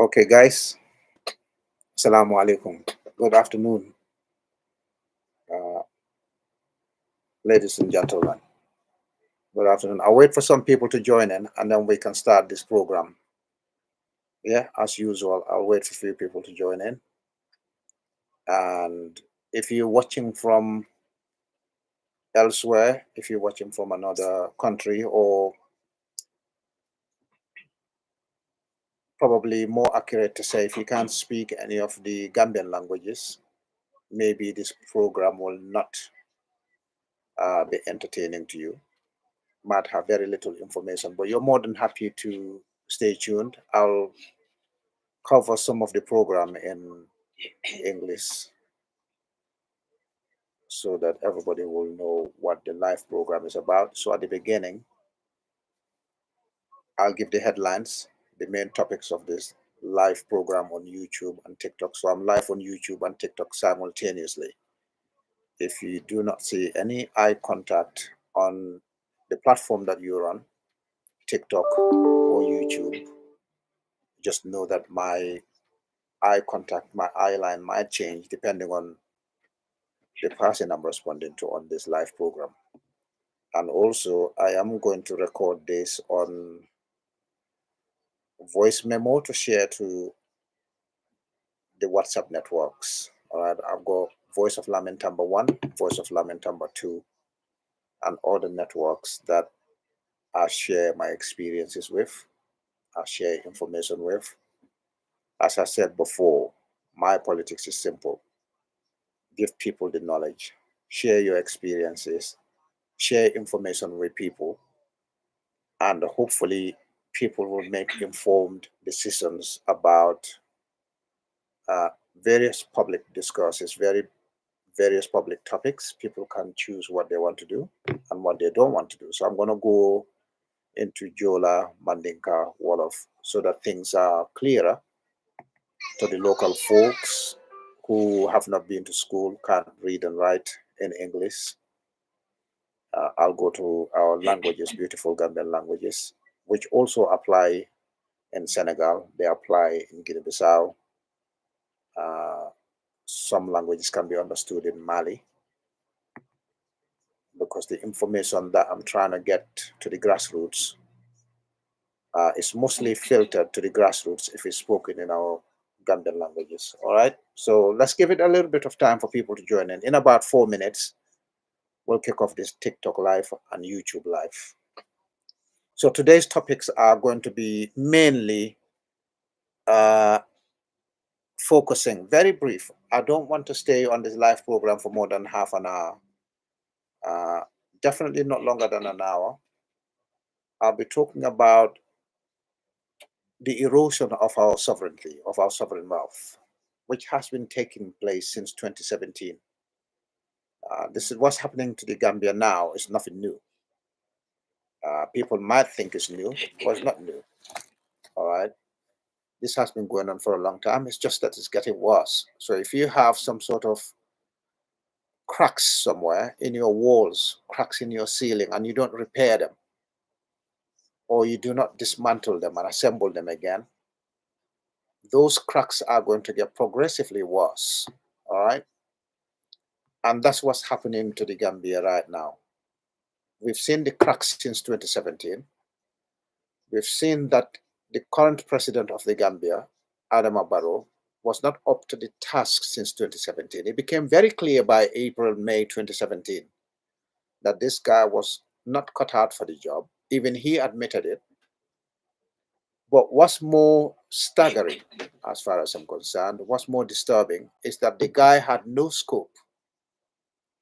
Okay, guys. Assalamu alaikum. Good afternoon, uh, ladies and gentlemen. Good afternoon. I'll wait for some people to join in and then we can start this program. Yeah, as usual, I'll wait for a few people to join in. And if you're watching from elsewhere, if you're watching from another country, or probably more accurate to say, if you can't speak any of the Gambian languages, maybe this program will not be entertaining to you. Might have very little information, but you're more than happy to stay tuned. I'll cover some of the program in English so that everybody will know what the live program is about. So at the beginning, I'll give the headlines, the main topics of this live program on YouTube and TikTok. So I'm live on YouTube and TikTok simultaneously. If you do not see any eye contact on the platform that you're on, TikTok or YouTube, just know that my eye contact, my eye line might change depending on the person I'm responding to on this live program. And also, I am going to record this on voice memo to share to the WhatsApp networks. All right, I've got Voice of Lamentamba 1, Voice of Lamentamba 2, and all the networks that I share my experiences with, I share information with. As I said before, my politics is simple: give people the knowledge, share your experiences, share information with people, and hopefully people will make informed decisions about uh, various public discourses, various public topics. People can choose what they want to do and what they don't want to do. So I'm going to go into Jola, Mandinka, Wolof, so that things are clearer to the local folks who have not been to school, can't read and write in English. I'll go to our languages, beautiful Gambian languages, which also apply in Senegal. They apply in Guinea-Bissau. Uh, some languages can be understood in Mali because the information that I'm trying to get to the grassroots is mostly filtered to the grassroots if it's spoken in our Gambian languages. All right. So let's give it a little bit of time for people to join in. In about 4 minutes, we'll kick off this TikTok live and YouTube live. So today's topics are going to be mainly uh, focusing, very brief. I don't want to stay on this live program for more than half an hour. Uh, Definitely not longer than an hour. I'll be talking about the erosion of our sovereignty, of our sovereign wealth, which has been taking place since 2017. This is what's happening to the Gambia now. It's nothing new. People might think it's new, but it's not new. All right. This has been going on for a long time. It's just that it's getting worse. So if you have some sort of cracks somewhere in your walls, cracks in your ceiling, and you don't repair them, or you do not dismantle them and assemble them again, those cracks are going to get progressively worse. All right. And that's what's happening to the Gambia right now. We've seen the cracks since 2017. We've seen that the current president of the Gambia, Adama Barrow, was not up to the task since 2017. It became very clear by April, May 2017 that this guy was not cut out for the job. Even he admitted it. But what's more staggering, as far as I'm concerned, what's more disturbing is that the guy had no scope.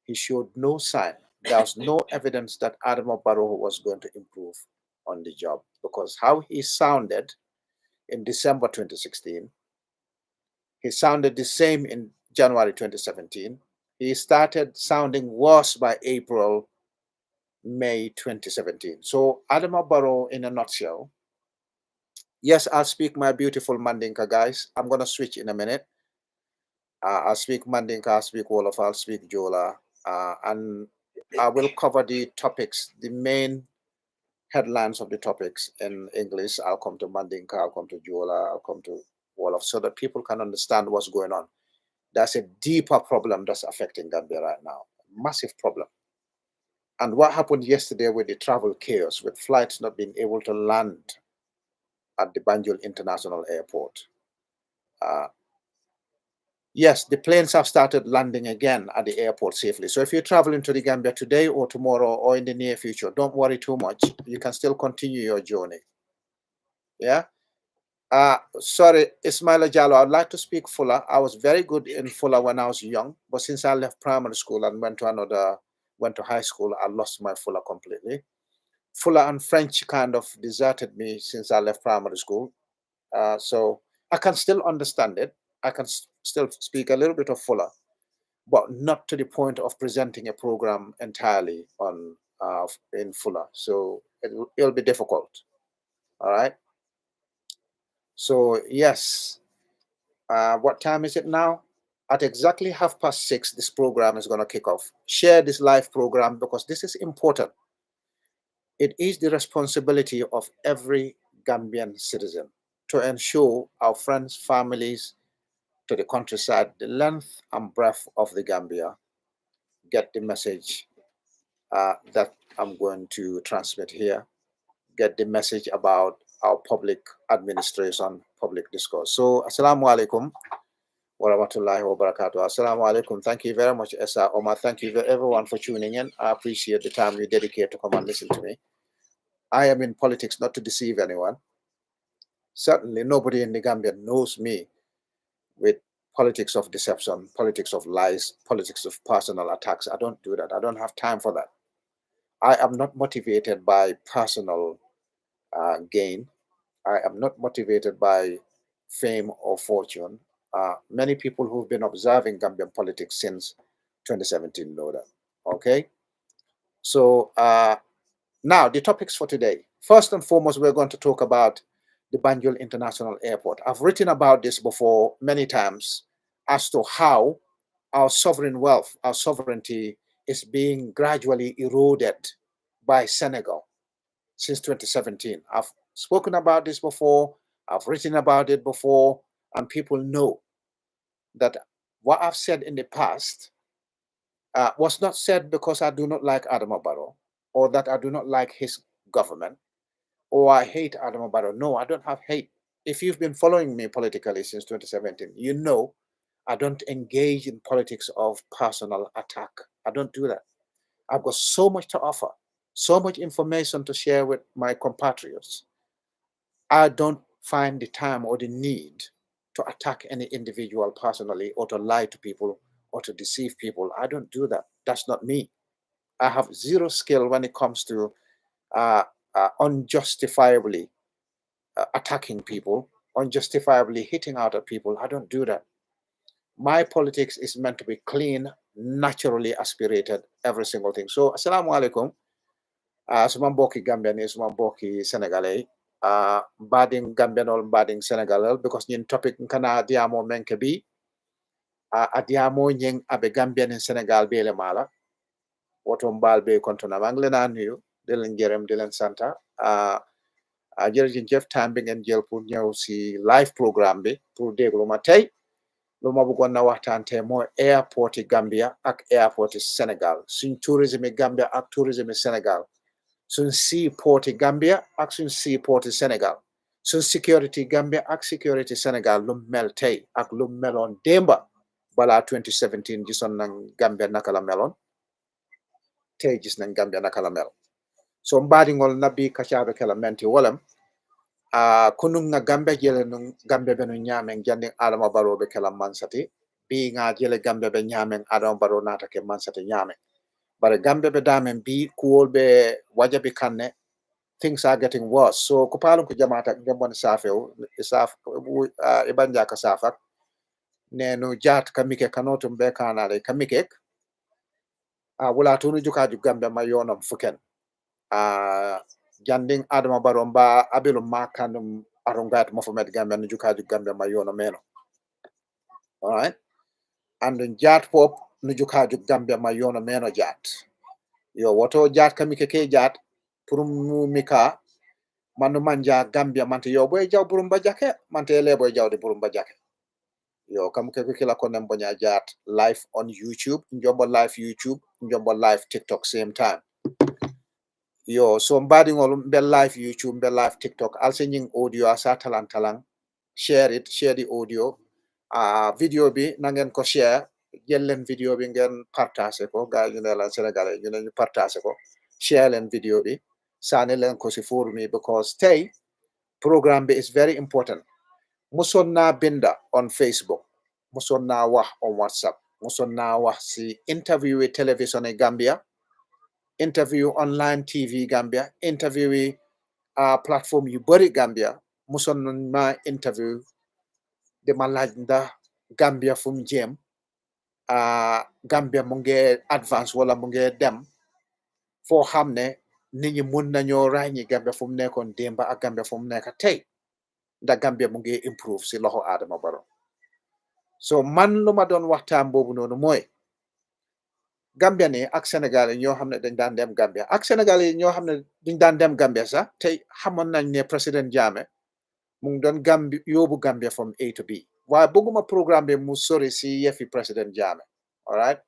He showed no sign. There was no evidence that Adama Barrow was going to improve on the job, because how he sounded in December 2016, he sounded the same in January 2017. He started sounding worse by April, May 2017. So Adama Barrow, in a nutshell, yes, I'll speak my beautiful Mandinka, guys. I'm going to switch in a minute. I'll speak Mandinka, I'll speak Wolof, I'll speak Jola, and I will cover the topics, the main headlines of the topics in English. I'll come to Mandinka, I'll come to Jola, I'll come to Wolof, so that people can understand what's going on. That's a deeper problem that's affecting Gambia right now. Massive problem. And what happened yesterday with the travel chaos, with flights not being able to land at the Banjul International Airport. Uh, yes, the planes have started landing again at the airport safely. So if you're traveling to the Gambia today or tomorrow or in the near future, don't worry too much. You can still continue your journey. Yeah. Sorry, Ismaila Jallo, I'd like to speak Fuller. I was very good in Fuller when I was young, but since I left primary school and went to high school, I lost my Fuller completely. Fuller and French kind of deserted me since I left primary school. So I can still understand it. I can still speak a little bit of Fuller, but not to the point of presenting a program entirely on in Fuller. So it'll be difficult. All right. So yes, what time is it now? At exactly 6:30, this program is going to kick off. Share this live program because this is important. It is the responsibility of every Gambian citizen to ensure our friends, families to the countryside, the length and breadth of the Gambia, get the message that I'm going to transmit here, get the message about our public administration, public discourse. So, Assalamu alaikum wa rahmatullahi wa barakatuh. Assalamu alaikum. Thank you very much, Esa Omar. Thank you everyone for tuning in. I appreciate the time you dedicate to come and listen to me. I am in politics not to deceive anyone. Certainly, nobody in the Gambia knows me with politics of deception, politics of lies, politics of personal attacks. I don't do that. I don't have time for that. I am not motivated by personal gain. I am not motivated by fame or fortune. Many people who've been observing Gambian politics since 2017 know that. Okay? So now the topics for today. First and foremost, we're going to talk about the Banjul International Airport. I've written about this before many times as to how our sovereign wealth, our sovereignty is being gradually eroded by Senegal since 2017. I've spoken about this before, I've written about it before, and people know that what I've said in the past was not said because I do not like Adama Barrow or that I do not like his government or I hate Adama Barrow. No, I don't have hate. If you've been following me politically since 2017, you know I don't engage in politics of personal attack. I don't do that. I've got so much to offer, so much information to share with my compatriots. I don't find the time or the need to attack any individual personally or to lie to people or to deceive people. I don't do that. That's not me. I have zero skill when it comes to unjustifiably attacking people, unjustifiably hitting out at people. I don't do that. My politics is meant to be clean, naturally aspirated, every single thing. So, assalamu alaikum. Suma mbokki Gambian yi suma mbokki Sénégalais bading Gambian ol bading Sénégalais because ñin topic kana diamo menke bi adiamo ñing abe Gambian in Sénégal be le mala woto mbal be kontona mang lena nuyu de len jerem de len santa jërëjëf time bi ngeen jël pour ñëw si live programme bi pour déglu ma tey lu ma bëggoon na waxtaan tey mooy airport yi Gambia ak airport yi Sénégal suñ tourisme yi Gambia ak tourisme yi Sénégal suñ seaport yi Gambia ak suñ seaport yi Sénégal suñ security Gambia ak security Sénégal lu mel tey ak lu meloon démba balaa 2017 gisoon nañ Gambia naka la meloon tey gis nañ Gambia naka la mel so mbaadiŋol nabi kacaabe kala menti wolem kunun nga Gambia jele nun Gambia be no ñaamen jandi Adama Barrow be kala mansati bi nga jele Gambia be ñaamen Adama Barrow naata ke mansati ñaamen bare Gambia be damen bi kuwol be wajabi kanne things are getting worse so ko palum ko jamaata ngembon safew saf ibanja ka safak nenu jaat kamike kanotum be kanale kamike wala tunu jukaju Gambia ma yonam fuken janding Adama Barrow mba abilu makanum arungat Mohamed Gambia no jukaju Gambia ma yono meno all right and jaat pop no jukaju Gambia ma yono meno jaat yo woto jaat kamike ke jaat pour mu mika manu manja Gambia mante yo boy jaw burumba jake mante le boy jaw de burumba jake yo kam ke kila ko nem bonya jat live on YouTube njombo live YouTube njombo live TikTok same time yo so mbadi ngol be live YouTube be live TikTok also nying audio asa talang share the audio video bi na ngeen ko share jël leen video bi ngeen partager ko gaay ñu ne la Sénégalais ñu ne ñu partager ko share leen video bi saane leen ko ci forum yi because tey programme bi is very important musoon naa binda on Facebook musoon naa wax on WhatsApp musoon naa wax ci interview yi télévision yi Gambia interview online TV Gambia interview yi platform yu bari Gambia musoon ma interview de ma laaj ndax Gambia fu mu jéem Gambia mu ngi advance wala mu ngi dem foo xam ne nit ñi mun nañoo ràññi Gambia fu mu nekkoon démba ak Gambia fu mu nekk tey ndax Gambia mu ngi improve si loxo Adama Barrow so man lu ma doon waxtaan boobu noonu mooy Gambia ne ak Sénégal yi ñoo xam ne dañ daan dem Gambia ak Sénégal yi ñoo xam ne duñ daan dem Gambia sax tey xamoon nañ ne président Jammeh mu ngi doon yóbbu Gambia from A to B waaye bëgguma programme bi mu sori si yëfi président Jammeh all right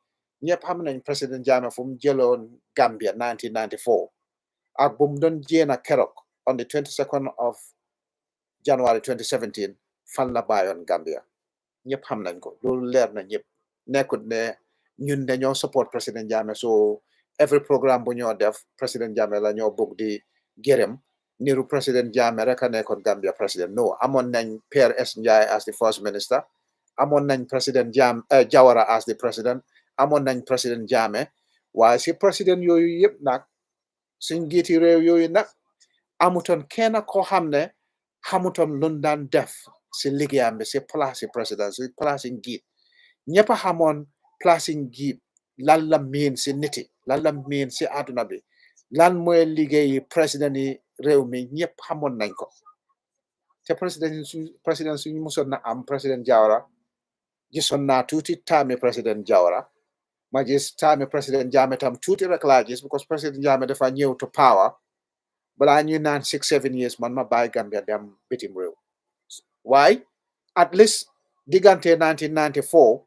ñëpp xam nañ président Jammeh fu mu jëloon Gambia 1994 ak bu mu doon jéena keroog on the 22nd of January 2017 fan la bàyyoon Gambia ñëpp xam nañ ko loolu leer na ñëpp nekkut ne ñun dañoo support président Jammeh so every programme bu ñoo def président Jammeh la ñoo bëgg di gërëm niru président Jammeh rek a nekkoon Gambia président no amoon nañ Pierre S Njie as the first minister amoon nañ président Jawara as the president amoon nañ président Jammeh waaye si président yooyu yëpp nag suñ njiiti réew yooyu nag amutoon kenn koo xam ne xamutoon lu daan def si liggéeyam bi si place si président si place si njiit ñëpp a xamoon place si njiit lan la miin si niti lan la miin si àdduna bi lan mooy liggéeyi président yi réew mi ñëpp xamoon nañ ko te président suñu musoon na am président Jawara gisoon naa tuuti taami président Jawara ma gis taami président Jammeh tam tuuti rek laa gis because président Jammeh dafa ñëw to power balaa ñuy naan 6-7 years man ma bàyyi Gambia dem bitim réew waaye at least diggante 1994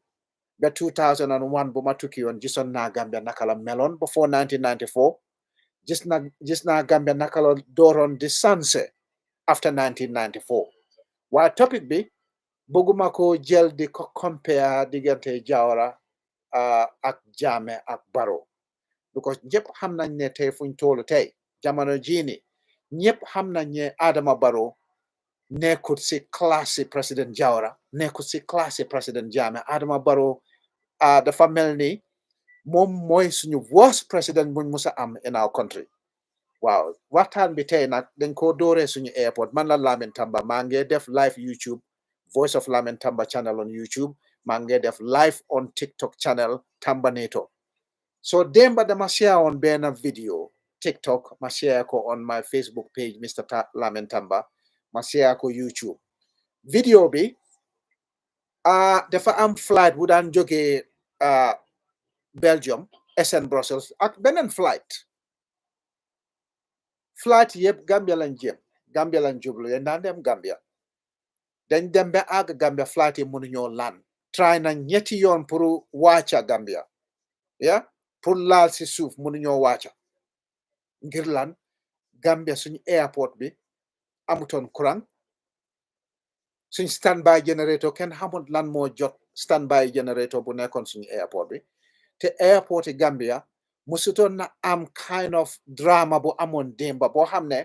ba 2001 bu ma tukki yoon gisoon naa Gambia naka la meloon before 1994 gis naa Gambia naka la dooroon di sanse after 1994 waaye topic bi bëgguma ko jël di ko compare diggante Jawara ak Jammeh ak Barrow because ñëpp xam nañ ne tey fuñ toolu tey jamono jii ni ñëpp xam nañ ne Adama Barrow nekkut si classe président Jawara nekkut si classe président Jammeh Adama Barrow dafa mel ni moom mooy suñu worst président buñ musa am in our country waaw waxtaan bi tey nag dañ ko dooree suñu airport man la Lamin Tamba maa ngi def live YouTube Voice of Lamin Tamba channel on YouTube maa ngi def live on TikTok channel Tamba Neto so démba dama share on benn video TikTok ma share ko on my Facebook page Mr. Lamin Tamba ma share ko YouTube video bi dafa am flight bu daan jógee Belgium SN Brussels ak beneen flight yëpp Gambia lañ jëm Gambia lañ jublu dañ daan dem Gambia dañ dem ba àgg Gambia flight yi mënuñoo lan try nañ ñetti yoon pour wàcca Gambia pour laal si suuf mënuñoo wàcca ngir lan Gambia suñu airport bi amutoon courant suñ standby generator kenn xamul lan moo jot standby generator bu nekkoon suñu airport bi te airport yi Gambia musutoon na am kind of drama bu amoon démba boo xam ne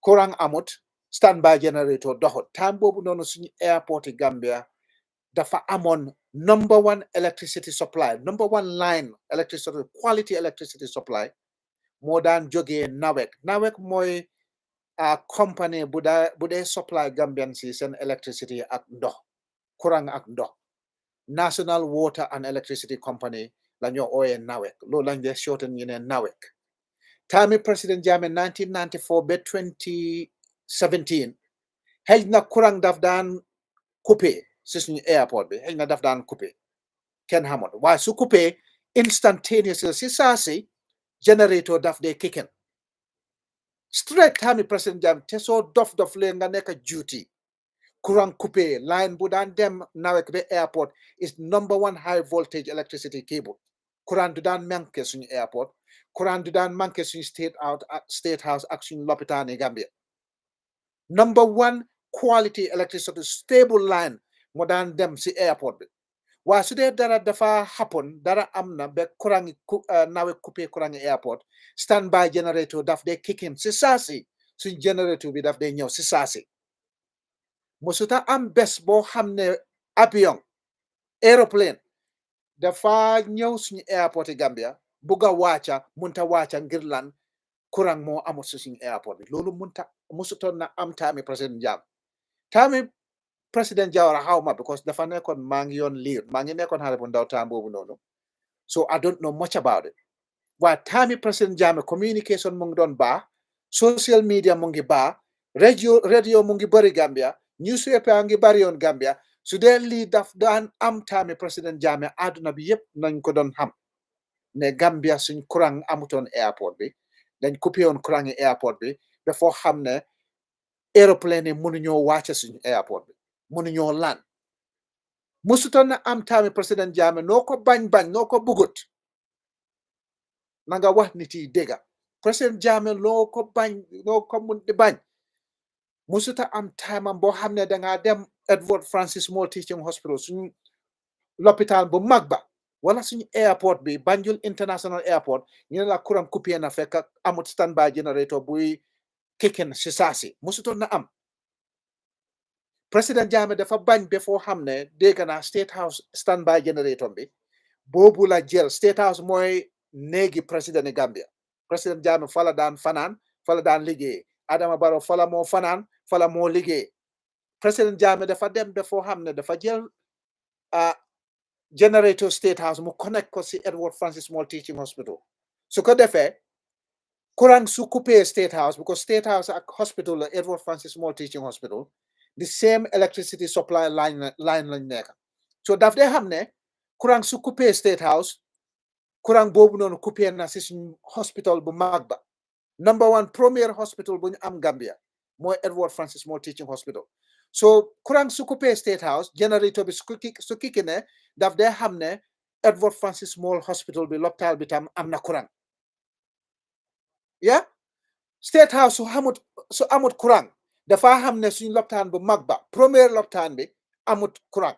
courant amut standby generator doxut time boobu noonu suñu airport yi Gambia dafa amoon number one electricity supply number one line electricity quality electricity supply moo daan jógee NAWEC mooy company bu dee supply Gambian si seen electricity ak ndox courant ak ndox National Water and Electricity Company la ñoo ooyee NAWEC loolu lañ dee shorten ñu ne NAWEC taami président Jammeh 1994 ba 2017 xëy na courant daf daan coupé si suñu airport bi xëy na daf daan coupé kenn xamul waaye su coupé instantaneously si saa si generator daf dee kicken straight time president jam te so dof le nga nek duty courant coupé line bu daan dem nawek be airport is #1 high voltage electricity cable courant du daan manqué suñu airport courant du daan manqué suñu state house ak suñu lopitaani Gambia #1 quality electricity stable line mo daan dem si airport bi waa su dee dara dafa happen dara am na ba courant nawe coupé courant airport standby generator daf dee kick in si saasi suñ generator bi daf dee ñëw si saasi musuta am bés boo xam ne avion aeroplane dafa ñëw suñu airport yi Gambia bugg a wàcca munta wàcca ngir lan courant moo amul si suñu airport bi loolu munta musutoon na am taami président Jammeh taami président Jawara xaw ma because dafa nekkoon maa ngi yoon liir maa ngi nekkoon xale bu ndaw taam boobu noonu so I don't know much about it waaye taami président Jammeh communication mu ngi doon baax social media mu ngi baax radio mu ngi bëri Gambia newspaper ngi bëri yoon Gambia su dee lii daf daan am taami président Jammeh àdduna bi yëpp nañ ko doon xam ne Gambia suñ courant amutoon airport bi dañ coupé woon courant yi airport bi dafoo xam ne aéroplane yi mënuñoo wàcce suñu airport bi mënuñoo lan musutoon na am taami président Jammeh noo ko bañ noo ko bugut na nga wax nit yi dégga président Jammeh loo ko bañ noo ko mun di bañ musuta am taamam boo xam ne dangaa dem Edward Francis Small Teaching Hospital suñu lopitaan bu mag ba wala suñu airport bi Banjul International Airport ñu ne la courant coupé na fekk amut standby generator buy kikin si saasi musutoon na am président Jammeh dafa bañ ba foo xam ne dégg naa State House standby generator bi boobu la jël State House mooy néegi président ni Gambia président Jammeh fala daan fanaan fala daan liggéey Adama Barrow fala moo fanaan fala moo liggéey président Jammeh dafa dem ba foo xam ne dafa jël generator State House mu connect ko si Edward Francis Small Teaching Hospital su ko defee courant su coupé State House because State House ak hospital la Edward Francis Small Teaching Hospital the same electricity supply line lañ nekk so daf dee xam ne courant su coupé State House courant boobu noonu coupé na si suñu hospital bu mag ba #1 premier hospital bu ñu am Gambia mooy Edward Francis Small Teaching Hospital so courant su coupé State House generator bi su kiki ne daf dee xam ne Edward Francis Small Hospital bi lopital bi tam am na courant ya State House su amut courant dafa xam ne suñu lopitaan bu mag ba premier lopitaan bi amut courant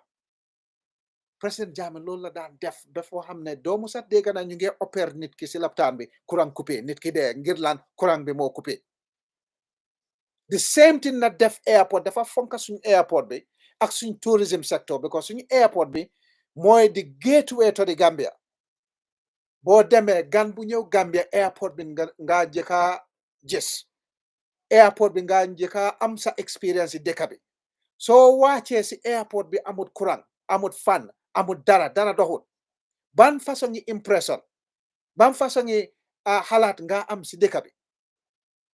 président Jammeh loolu la daan def dafa xam ne doomu sax dégg na ñu ngi opère nit ki si lopitaan bi courant coupé nit ki dee ngir lan courant bi moo coupé the same thing na def airport dafa fonka suñu airport bi ak suñu tourism sector because suñu airport bi mooy di gateway to the Gambia boo demee gan bu ñëw Gambia airport bi nga jëkka gis airport bi nga njëkka am sa experience yi dëkk bi soo wàccee si airport bi amut courant amut fan amut dara doxul ban façon yi impression ban façon yi xalaat nga am si dëkk bi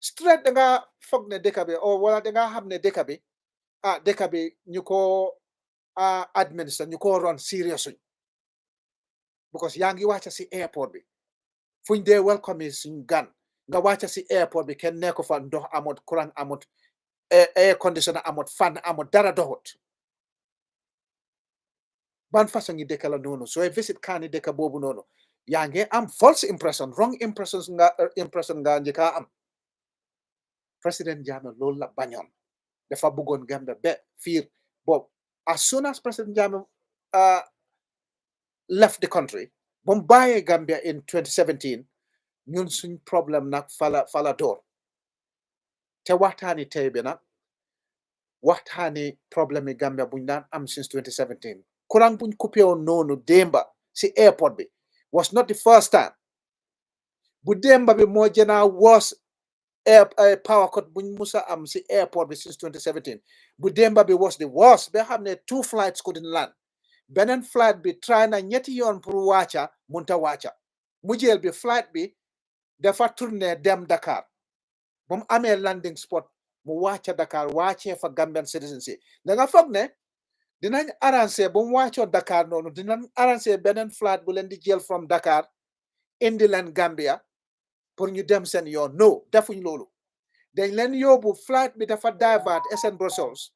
straight da nga foog ne dëkk bi wala da nga xam ne dëkk bi dëkk bi ñu ko administre ñu ko ron serious because yaa ngi wàcca si airport bi fuñ dee welcome suñ gan nga wàcca si airport bi kenn nekku fa ndox amut courant amut air conditioner amut fan amut dara doxut ban façon yi dëkk la noonu sooy visit kaani dëkk boobu noonu yaa ngi am false impression wrong impression nga njëkka am président Jammeh loolu la bañoon dafa bëggoon Gambia ba fiir boobu as soon as président Jammeh left the country ba mu bàyyee Gambia in 2017 ñun suñ problème nag fala door te waxtaani tey bi nag waxtaani problème yi Gambia buñ daan am since 2017 courant buñ coupé woon noonu démba si airport bi was not the first time bu démba bi moo jënaa was power cut buñ musa am si airport bi since 2017 bu démba bi was the worst ba xam ne 2 flights couldn't land beneen flight bi try na ñetti yoon pour wàcca munta wàcca mu jël bi flight bi dafa tourné dem Dakar ba mu amee landing spot mu wàcca Dakar wàccee fa Gambian citizens yi da nga foog ne dinañ arrangé ba mu wàccoon Dakar noonu dinañ arrangé beneen flight bu leen di jël from Dakar indi leen Gambia pour ñu dem seen yoon no defuñ loolu dañ leen yóbbu flight bi dafa divert SN Brussels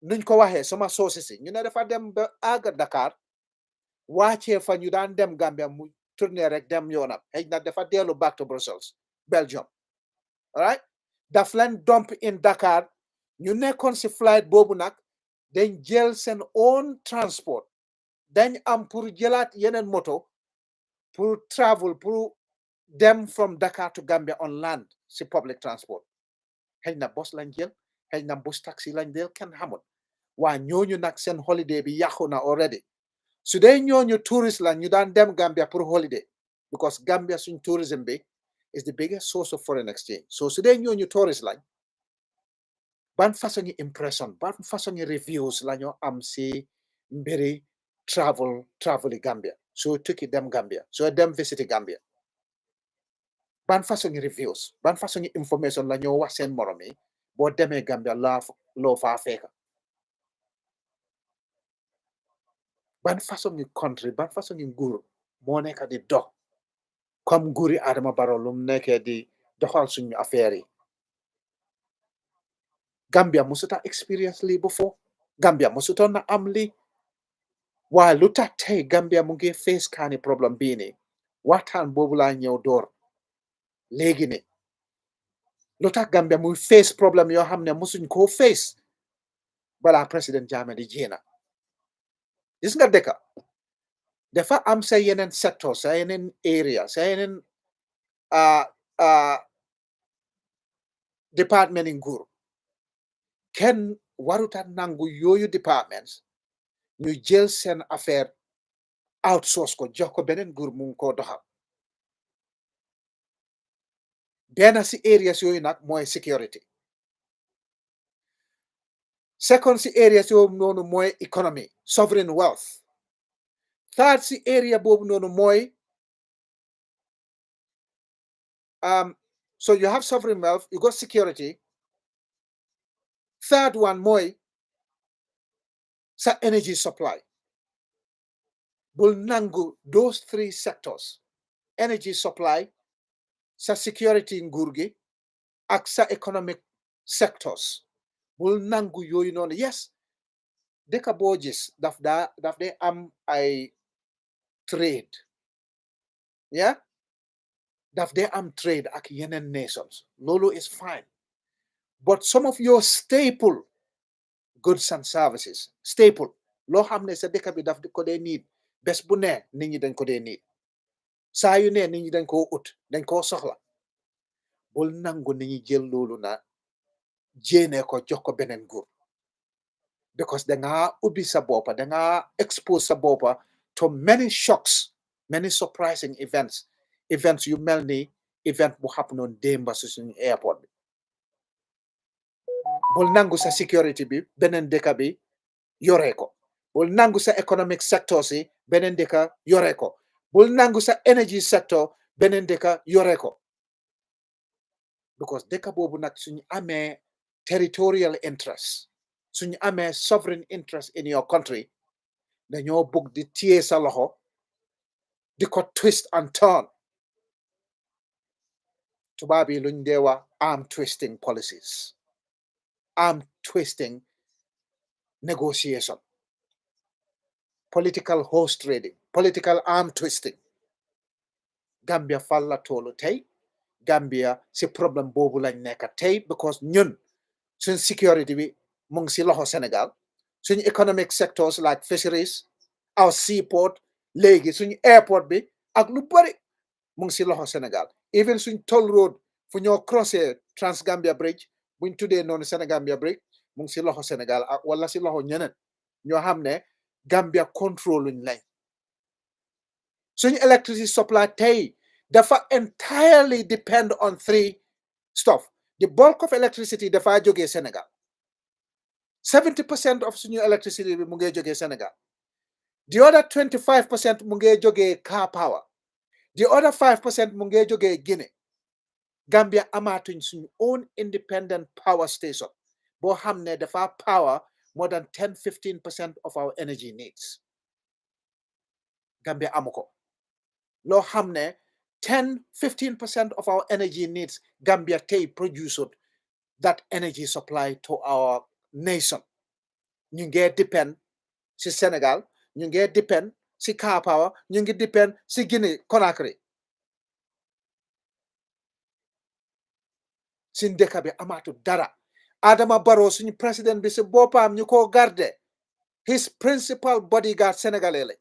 nuñ ko waxee sama sources yi ñu ne dafa dem ba àgga Dakar wàccee fa ñu daan dem Gambia mu tourné rek dem yoonam xëy na dafa dellu back to Brussels Belgium alright daf leen dump in Dakar ñu nekkoon si flight boobu nag dañ jël seen own transport dañ am pour jëlaat yeneen moto pour travel pour dem from Dakar to Gambia on land si public transport xëy na bus lañ jël xëy na bus taxi lañ jël kenn xamul waa ñooñu nag seen holiday bi yàqu na already su dee ñooñu tourist lañ ñu daan dem Gambia pour holiday because Gambia suñ tourism bi is the biggest source of foreign exchange so su dee ñooñu tourist lañ ban façon impression ban façon reviews la ñoo am si mbiri travel Gambia soo tukki dem Gambia soo dem visiter Gambia ban façon reviews ban façon information la ñoo wax seen morom yi boo demee Gambia loo faa fekka ban façon country ban façon nguur moo nekk di dox comme nguuri Adama Barrow lu mu nekkee di doxal suñu affaire yi Gambia musuta experience lii before Gambia musutoon na am lii waaye lu tax tey Gambia mu ngi face kaani problème bii nii waxtaan boobu laa ñëw door léegi ne lu tax Gambia muy face problème yoo xam ne musuñ koo face balaa président Jammeh di jéena gis nga dëkka dafa am sa yeneen secteur sa yeneen area sa yeneen département yi nguur kenn waruta nangu yooyu départements ñu jël seen affaire outsource ko jox ko beneen nguur mu ngi koo doxal benn si areas yooyu nag mooy security second si areas yooyu noonu mooy economy sovereign wealth third si area boobu noonu mooy so you have sovereign wealth you got security third one mooy sa energy supply bul nangu those three sectors energy supply sa security nguur gi ak sa economic sectors bul nangu yooyu noonu yes dëkk boo gis daf dee am ay trade yeah daf dee am trade ak yeneen nations loolu is fine but some of your staple goods and services staple loo xam ne sa dëkk bi daf ko dee need bés bu ne nit ñi dañ ko dee need saa yu ne nit ñi dañ koo ut dañ koo soxla bul nangu nit ñi jël loolu na jéene ko jox ko beneen nguur because danga ubbi sa boppa danga expose sa boppa to many shocks many surprising events yu mel ni event bu happen on démba si suñu airport bi bul nangu sa security bi beneen dëkk bi yoree ko bul nangu sa economic sector si beneen dëkk yoree ko bul nangu sa energy sector beneen dëkk yoree ko because dëkk boobu nag suñu amee territorial interest suñu amee sovereign interest in your country dañoo bugg di téye sa loxo di ko twist and turn tubaab yi luñ dee wax arm twisting policies arm twisting negotiation political horse trading political arm twisting Gambia fan la toolu tey Gambia si problème boobu lañ nekk tey because ñun suñ security bi mu ngi si loxo Sénégal suñu economic sectors like fisheries our seaport léegi suñu airport bi ak lu bari mu ngi si loxo Sénégal even suñ toll road fu ñoo crossé Trans-Gambia Bridge buñ tuddee noonu Sénégambia Bridge mu ngi si loxo Sénégal ak wala si loxo ñeneen ñoo xam ne Gambia control luñ lañ suñu electricity supply tey dafa entirely depend on three stuff the bulk of electricity dafa jógee Sénégal 70% of suñu electricity bi mu ngi jógee Sénégal the other 25% mu ngi jógee car power the other 5% mu ngi jógee Guinée Gambia amaatuñ suñu own independent power station boo xam ne dafa power more than 10-15% of our energy needs Gambia amu ko loo xam ne 10-15% of our energy needs Gambia tey produce that energy supply to our nation. ñu ngee depend si Sénégal ñu ngee depend si Car Power ñu ngi depend si Guinée Conakry suñ dëkk bi amaatu dara Adama Barrow suñu président bi si boppam ñu ko garde his principal bodyguard sénégalais la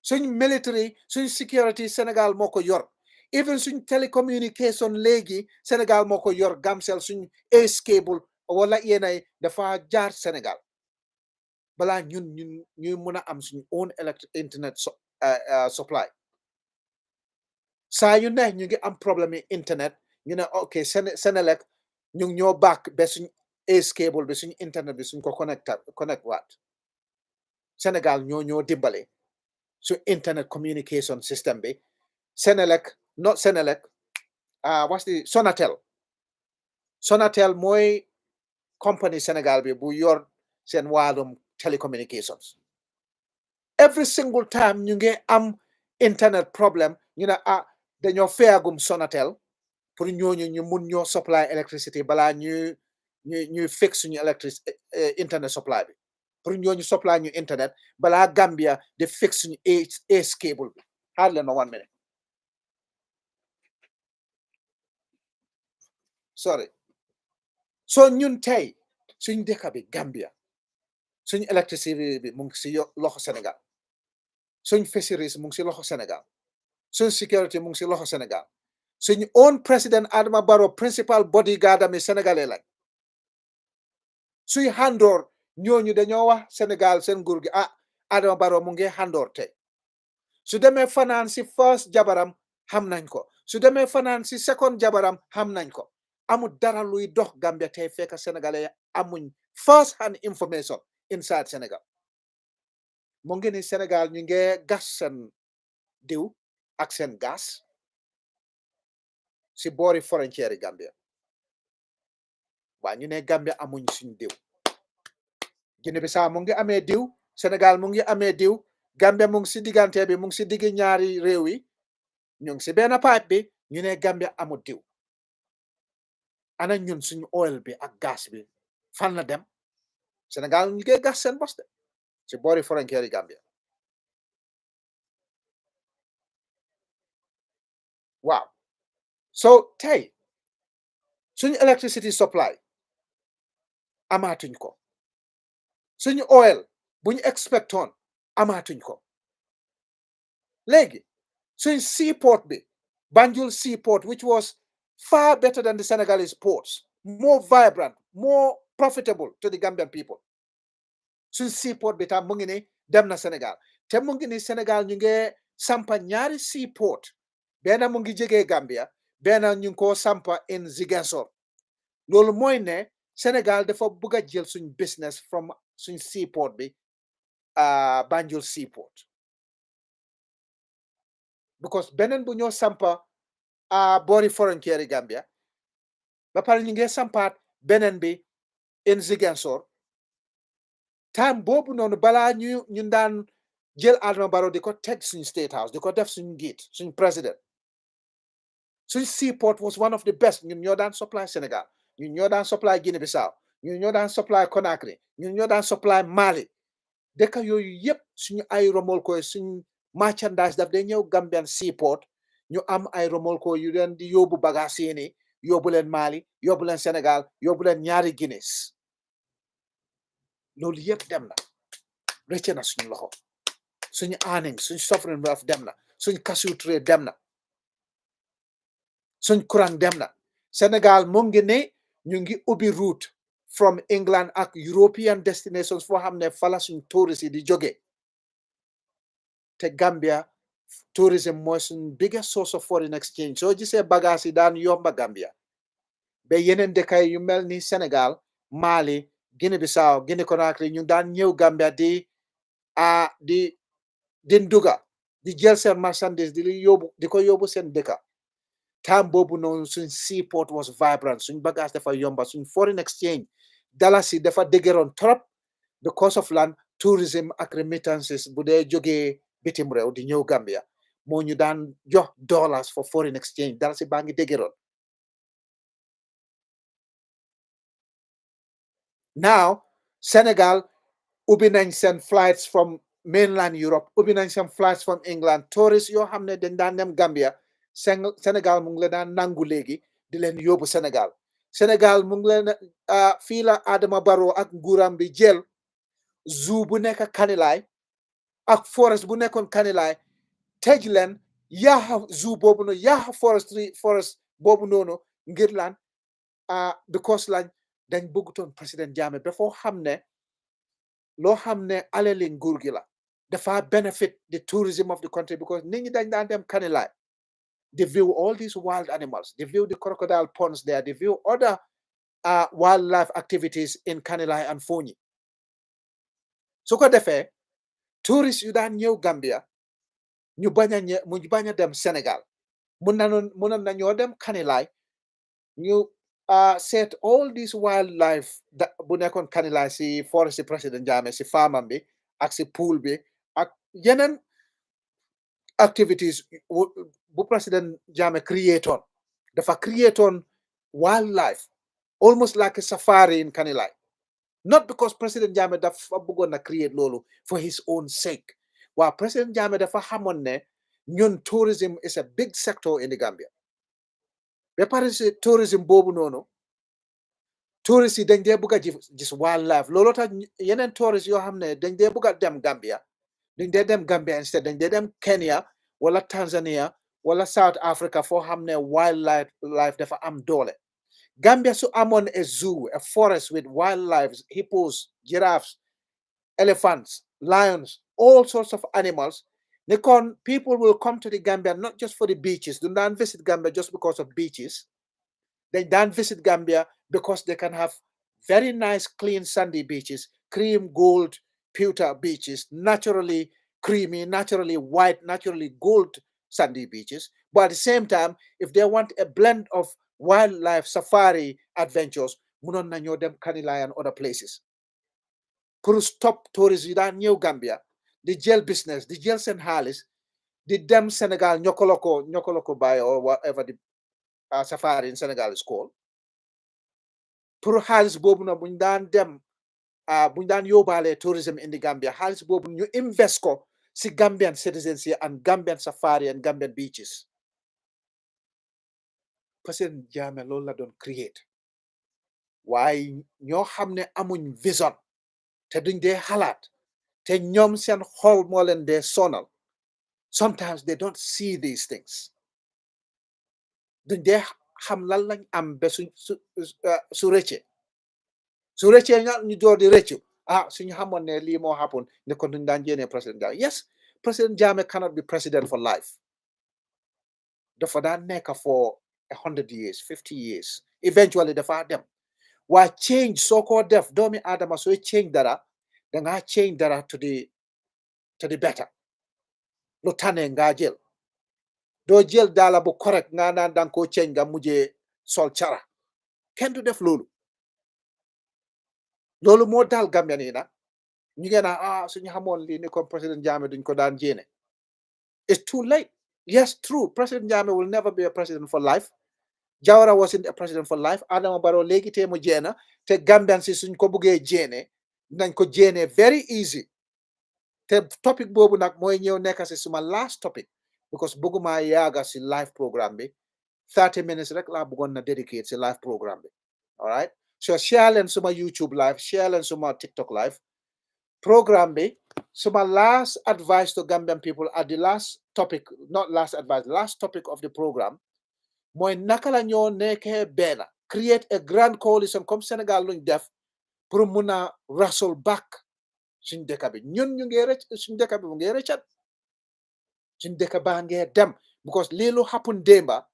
suñ military suñ security Sénégal moo ko yor even suñ télécommunication léegi Sénégal moo ko yor Gamcel suñ ace cable wala yéenay dafa jaar Sénégal balaa ñuy mën a am suñu own internet supply saa yu ne ñu ngi am problème yi internet ñu ne ok Sénélec ñu ngi ñoo bàkk ba suñ ace cable bi suñu internet bi suñ ko connect waat Sénégal ñoo dimbale su internet communication system bi Sénélec not Sénélec what's the Sonatel mooy company Sénégal bi bu yor seen wàllum telecommunications every single time ñu ngi am internet problem ñu ne dañoo feegum Sonatel pour ñooñu ñu mun ñoo supply electricity balaa ñuy fix suñu internet supply bi pour ñooñu supply ñu internet balaa Gambia di fix suñu ace cable bi xaar leen ma 1 minute sorry so ñun tey suñ dëkk bi Gambia suñ électricité bi mu ngi si loxo Sénégal suñ fisheries mu ngi si loxo Sénégal suñ security mu ngi si loxo Sénégal suñu own président Adama Barrow principal bodyguard ami sénégalais lañ suy xandoor ñooñu dañoo wax Sénégal seen nguur gi Adama Barrow mu ngi xandoor tey su demee fanaan si first jabaram xam nañ ko su demee fanaan si second jabaram xam nañ ko amul dara luy dox Gambia tey fekk sénégalais amuñ first hand information inside Sénégal mu ngi ni Sénégal ñu ngi gas seen diw ak seen gas si boori frontière yi Gambia waa ñu ne Gambia amuñ suñ diw Guinée Bissau mu ngi amee diw Sénégal mu ngi amee diw Gambia mu ngi si diggante bi mu ngi si digg ñaari réew yi ñu ngi si benn pipe bi ñu ne Gambia amul diw ana ñun suñu oil bi ak gas bi fan la dem Sénégal ñu ngi gas seen bos de si boori frontière yi Gambia waaw so tey suñu electricity supply amaatuñ ko suñu oil buñu expectoon amaatuñ ko léegi suñ seaport bi Banjul seaport which was far better than the Senegalese ports more vibrant more profitable to the Gambian people suñ seaport bi tam mu ngi ni dem na Sénégal te mu ngi ni Sénégal ñu ngi sampa ñaari seaport benn mu ngi jege Gambia benn ñu ngi ko sampa in Ziguinchor loolu mooy ne Sénégal dafa bëgg a jël suñ business from suñ seaport bi Banjul seaport because beneen bu ñoo sampa boori frontière yi Gambia ba pare ñu ngi sampaat beneen bi in Ziguinchor time boobu noonu balaa ñu daan jël Adama Barrow di ko teg suñ state house di ko def suñ njiit suñ président suñ seaport was one of the best ñun ñoo daan supply Sénégal ñun ñoo daan supply Guinée Bissau ñun ñoo daan supply Conakry ñun ñoo daan supply Mali dëkk yooyu yëpp suñu ay remolque suñ merchandise daf day ñëw Gambian seaport ñu am ay remolque yu leen di yóbbu bagage yi yóbbu leen Mali yóbbu leen Sénégal yóbbu leen ñaari Guinées loolu yëpp dem na rëcc na suñu loxo suñu earning suñ sovereign wealth dem na suñ cashew trade dem na suñ courant dem na Sénégal mu ngi ne ñu ngi ubbi route from England ak European destinations foo xam ne fala suñ tourist yi di jóge te Gambia tourism mooy suñ biggest source of foreign exchange soo gisee bagage yi daan yomba Gambia ba yeneen dëkk yu mel ni Sénégal Mali Guinée Bissau Guinée Conakry ñu daan ñëw Gambia di nduga di jël seen marchandise di ko yóbbu seen dëkka time boobu noonu suñ seaport was vibrant suñ bagage dafa yomba suñ foreign exchange dalasi dafa dëgëroon trop because of land tourism ak remittances bu dee jógee bitim réew di ñëw Gambia moo ñu daan jox dollars for foreign exchange dalasi baa ngi dëgëroon Now Sénégal ubbi nañ seen flights from mainland Europe, ubbi nañ seen flights from England. Tourists yoo xam ne dañ daan dem Gambia Sénégal mu ngi leen daan nangu léegi di leen yóbbu Sénégal. Sénégal mu ngi leen fii la Adama Barrow ak nguuram bi jël zoo bu nekk Kanilaay ak forest bu nekkoon Kanilaay tëj leen yaaxa zoo boobu noonu yaaxa forest boobu noonu ngir lan because lañ dañ bëggutoon président Jammeh ba foo xam ne loo xam ne alali nguur gi la dafa benefit the tourism of the country because nit ñi dañ daan dem Kanilaay they view all these wild animals, they view the crocodile ponds there, they view other wildlife activities in Kanilaay and Fonyi. su ko defee tourist yu daan ñëw Gambia ñu bañ a dem Sénégal mënoon nañoo dem Kanilaay ñu seet all these wildlife bu nekkoon Kanilaay si forest si président Jammeh si farmam bi ak si pool bi ak yeneen activities bu président Jammeh creaton dafa creaton wildlife almost like a safari in Kanilaay. Not because President Jammeh dafa bëggoon na create loolu for his own sake. While President Jammeh dafa xamoon ne ñun tourism is a big sector in the Gambia. Ba pare si tourism boobu noonu tourist yi dañ dee bëgg a gis wildlife looloo tax yeneen tourist yoo xam ne dañ dee bëgg a dem Gambia dañ dee dem Gambia instead dañ dee dem Kenya wala Tanzania wala South Africa foo xam ne wildlife dafa am doole. Gambia su amoon a zoo, a forest with wildlife, hippos, giraffes, elephants, lions, all sorts of animals. Nikon, people will come to the Gambia not just for the beaches. They don't visit Gambia just because of beaches. They don't visit Gambia because they can have very nice, clean, sandy beaches, cream, gold, pewter beaches, naturally creamy, naturally white, naturally gold sandy beaches. But at the same time, if they want a blend of wildlife safari adventures, munon na ñoo dem Kanilaay and other places. Pour stop tourists yi daan ñëw Gambia di jël business di jël seen xaalis di dem Sénégal ñokkoloko bay or whatever the safari in Senegal is called. Pour xaalis boobu na buñ daan dem buñ daan yóbbaale tourism in the Gambia xaalis boobu ñu invest ko si Gambian citizens yi and Gambian safari and Gambian beaches. President Jammeh loolu la doon create waaye ñoo xam ne amuñ vision te duñ dee xalaat te ñoom seen xol moo leen dee sonal sometimes they don't see these things duñ dee xam lan lañ am ba su rëccee nga ñu door di rëccu suñu xamoon ne lii moo happen ne kon duñ daan jéene président Jammeh. Yes, President Jammeh cannot be president for life. Dafa daan nekk for 100 years, 50 years. Eventually dafa dem. Why change so def doomi Adama so change dara danga change dara to the better. Lu tane nga jël. Doo jël dala bu correct nga naan dang ko change nga mujjee sol cara. Kenn du def loolu. Loolu moo dal Gambian yi nag ñu ngi naan suñu xamoon lii ni comme President Jammeh duñ ko daan jéene. It's too late. Yes, true. President Jammeh will never be a president for life. Jawara wasn't a president for life. Adama Barrow léegi te mu jéena te Gambian si suñ ko buggee jéene nañ ko jéene very easy. Te topic boobu nag mooy ñëw nekk si suma last topic because bëgguma yaaga si live programme bi 30 minutes rek laa bëggoon na dedicate si live programme bi. All right, so share leen suma YouTube live, share leen suma TikTok live programme bi. Suma last advice to Gambian people at the last topic, not last advice, last topic of the program mooy naka la ñoo nekkee benn create a grand coalition comme Sénégal luñ def pour mun a wrestle back suñ dëkk bi ñun ñu ngi rëcc suñ dëkk bi mu ngi rëccat suñ dëkk baa ngee dem because lii lu happen démba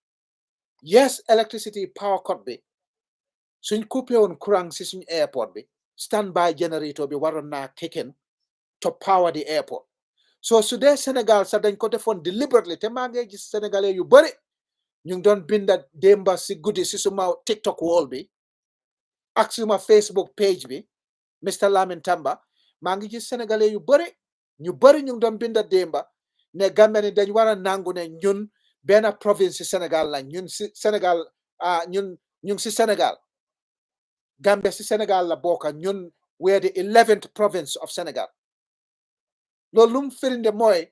yes electricity power cut bi suñ coupé woon courant si suñ airport bi standby generator bi waroon naa kick in to power the airport. So su dee Sénégal sax dañ ko defoon deliberately te maa ngi gis sénégalais yu bëri ñu ngi doon binda démba si guddi si suma TikTok wall bi ak suma Facebook page bi Mr Lamin Tamba maa ngi gis sénégalais yu bëri ñu ngi doon binda démba ne Gambia ni dañ war a nangu ne ñun benn province si Sénégal la ñun si Sénégal ñun si Sénégal Gambia si Sénégal la bokka ñun we're the 11th province of Senegal loolu lu mu firinde mooy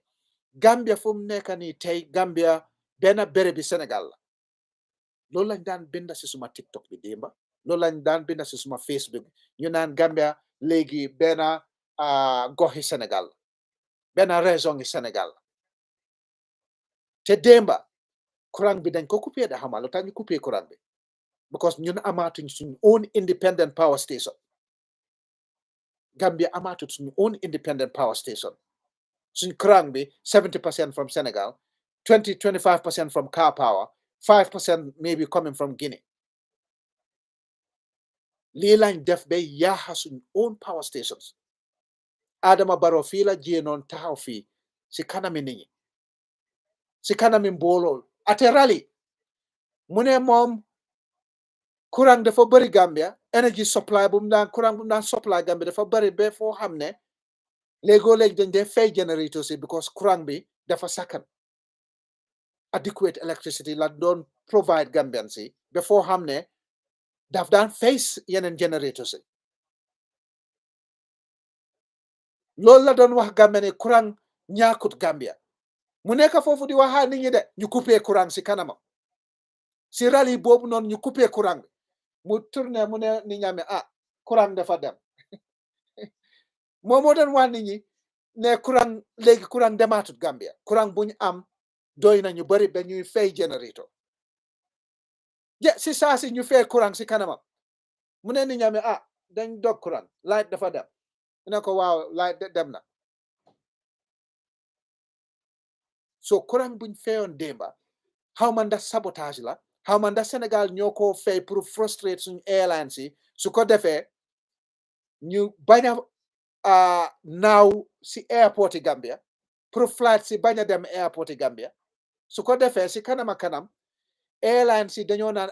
Gambia fu mu nekk nii tey Gambia benn béréb bi Sénégal la loolu lañ daan binda si suma TikTok bi démba loolu lañ daan binda si suma Facebook ñu naan Gambia léegi benn goxi Sénégal benn région yi Sénégal te démba courant bi dañ ko coupé da xamal lu tax ñu coupé courant bi because ñun amaatuñ suñu own independent power station Gambia amaatut suñu own independent power station suñ courant bi 70% from Senegal 25% from car power 5% maybe coming from Guinea lii lañ def ba yaaxa suñ own power stations Adama Barrow fii la jéenoon taxaw fii si kanami nit ñi si kanami mbooloo ate rally mu ne moom courant dafa bëri Gambia energy supply bu mu daan courant bu mu daan supply Gambia dafa bëri ba foo xam ne léegoo léegi dañ dee fay generator si because courant bi dafa sakkan adequate electricity la doon provide Gambian si ba foo xam ne daf daan fay yeneen generator si loolu la doon wax Gambia ne courant ñaakut Gambia mu nekk foofu di waxaa nit ñi de ñu coupé courant si kanamam si rally boobu noonu ñu coupé courant bi mu tourné mu ne nit ñame courant dafa dem moom moo doon wax nit ñi ne courant léegi courant demaatut Gambia courant bu ñu am doy na ñu bëri ba ñuy fay generator si saa si ñu fay courant si kanamam mu ne nit ñame dañ dog courant light dafa dem mu ne ko waaw light dem na so courant buñ fayoon démba xaw ma ndax sabotage la xaw ma ndax Sénégal ñoo ko fay pour frustrate suñu airlines yi su ko defee ñu bañ a naaw si airport yi Gambia pour flight si bañ a dem airport yi Gambia su ko defee si kanam a kanam airlines yi dañoo naan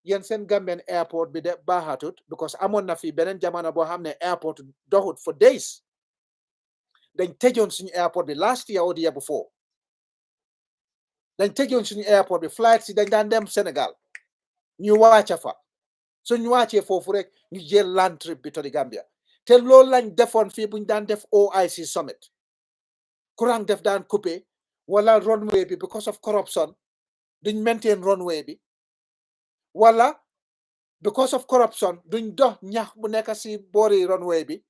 yéen seen Gambian airport bi de baaxatut because amoon na fi beneen jamono boo xam ne airport doxut for days dañ tëjoon suñu airport bi last year or the year before dañ tëjoon suñu airport bi flight si dañ daan dem Sénégal ñu wàcca fa suñu wàccee foofu rek ñu jël land trip bi to di Gambia te loolu lañ defoon fii buñ daan def OIC summit courant def daan coupé wala runway bi because of corruption duñ maintain runway bi wala because of corruption duñ dox ñax bu nekk si boori runway bi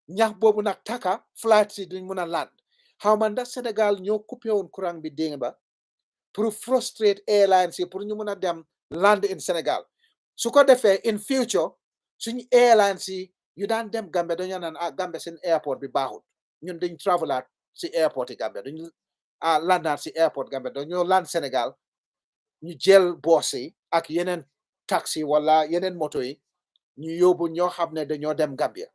ñax boobu nag taka flight si duñ mun a land xaw ma ndax Sénégal ñoo coupé woon courant bi démba pour frustrate airlines yi pour ñu mun a dem land in Sénégal su ko defee in future suñu airlines yi yu daan dem Gambia dañoo naan Gambia seen airport bi baaxul ñun dañ travelaat si airport yi Gambia duñ landaat si airport Gambia dañoo land Sénégal ñu jël boos yi ak yeneen taxi wala yeneen moto yi ñu yóbbu ñoo xam ne dañoo dem Gambia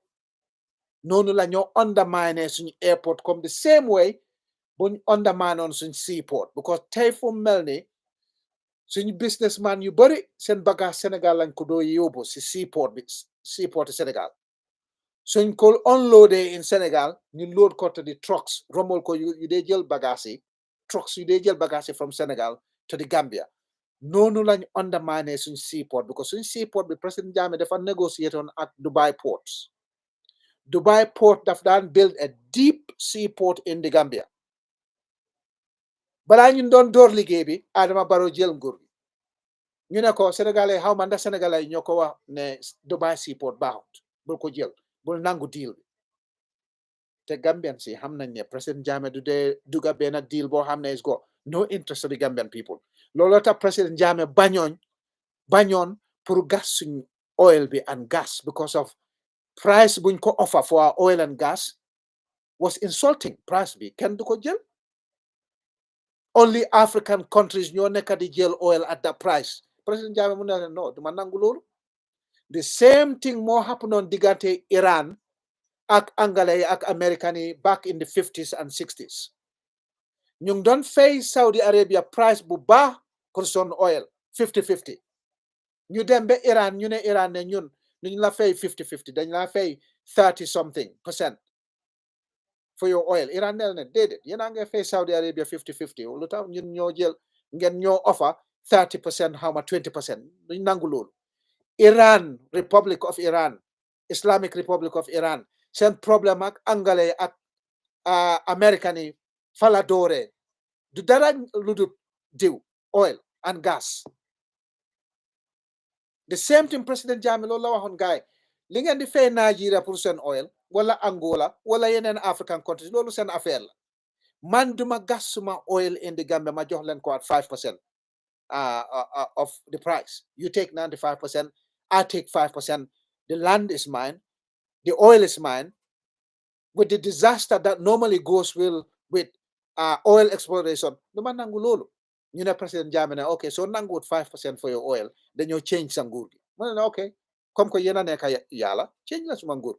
noonu la ñoo undermine suñu airport comme the same way buñ undermine on suñu seaport because tey fu mel ni suñu businessman yu bëri seen bagage Sénégal lañ ko doo yóbbu si seaport bi seaport Sénégal suñ ko unloadé in Sénégal ñu load ko to the trucks rombol ko yu dee jël bagage yi trucks yu dee jël bagage yi from Sénégal to the Gambia noonu lañ undermine suñ seaport because suñ seaport bi président Jammeh dafa négocier woon ak Dubai port daf daan build a deep seaport in the Gambia balaa ñun doon door liggéey bi Adama Barrow jël nguur gi ñu ne ko sénégalais xaw ma ndax sénégalais ñoo ko wax ne Dubai seaport baaxut bul ko jël bul nangu deal bi te Gambian si xam nañ ne président Jammeh du dee duga benn deal boo xam ne is go no interest of the Gambian people looloo tax président Jammeh bañoon pour gas suñ oil bi and gas because of price buñ ko offer for our oil and gas was insulting price bi kenn du ko jël only African countries ñoo nekk di jël oil at that price président Jammeh mu ne no duma nangu loolu the same thing moo happen on diggante Iran ak Anglais ak American yi back in the 50s and 60s ñu ngi doon fay Saudi Arabia price bu baax pour son oil 50-50 ñu dem ba Iran ñu ne Iran ne ñun duñ la fay 50-50 dañ la fay 30 something percent for your oil Iran ne déedéet yéen a ngi fay Saudi Arabia 50-50 lu tax ñun ñoo jël ngeen ñoo offer 30% xaw ma 20% duñ nangu loolu Iran, Republic of Iran, Islamic Republic of Iran, seen problème ak anglais ak American yi fala doore du dara lu dul diw oil and gas. The same thing President Jammeh loolu la waxoon gaay li ngeen di fay Nigeria pour seen oil wala Angola wala yeneen African countries loolu seen affaire la man duma gas suma oil in the Gambia ma jox leen ko at 5% of the price. You take 95%, I take 5%. The land is mine, the oil is mine. With the disaster that normally goes with oil exploration, no man nangu lolu. You know, President Jammeh, okay, so nangu 5% for your oil, then you change some good. Okay, come ko yena neka yala, change la suma good.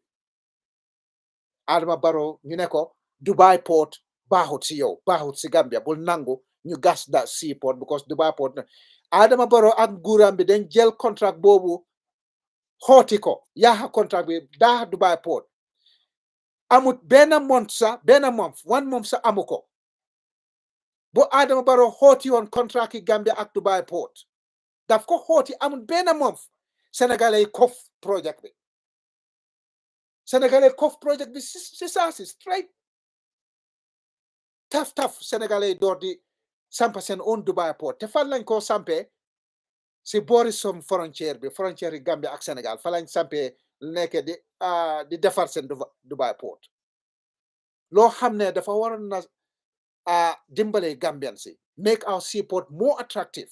Adama Barrow, ñu ne ko Dubai port baaxut si yow baaxut si Gambia bul nangu ñu gas that seaport because Dubai port Adama Barrow ak nguuram bi dañ jël contract boobu xooti ko yaaxa contract bi daa Dubai port amut benn month sa benn month 1 month sa amu ko bu Adama Barrow xooti woon contract yi Gambia ak Dubai port daf ko xooti amut benn month Sénégalais yi kof project bi Sénégalais kof project bi si saa si straight taf Sénégalais door di sampa seen own Dubai port te fan lañ ko sampee si boori som frontière bi frontière yi Gambia ak Sénégal fa lañ sampee nekk di defar seen Dubai port loo xam ne dafa waroon na dimbale Gambian si make our seaport more attractive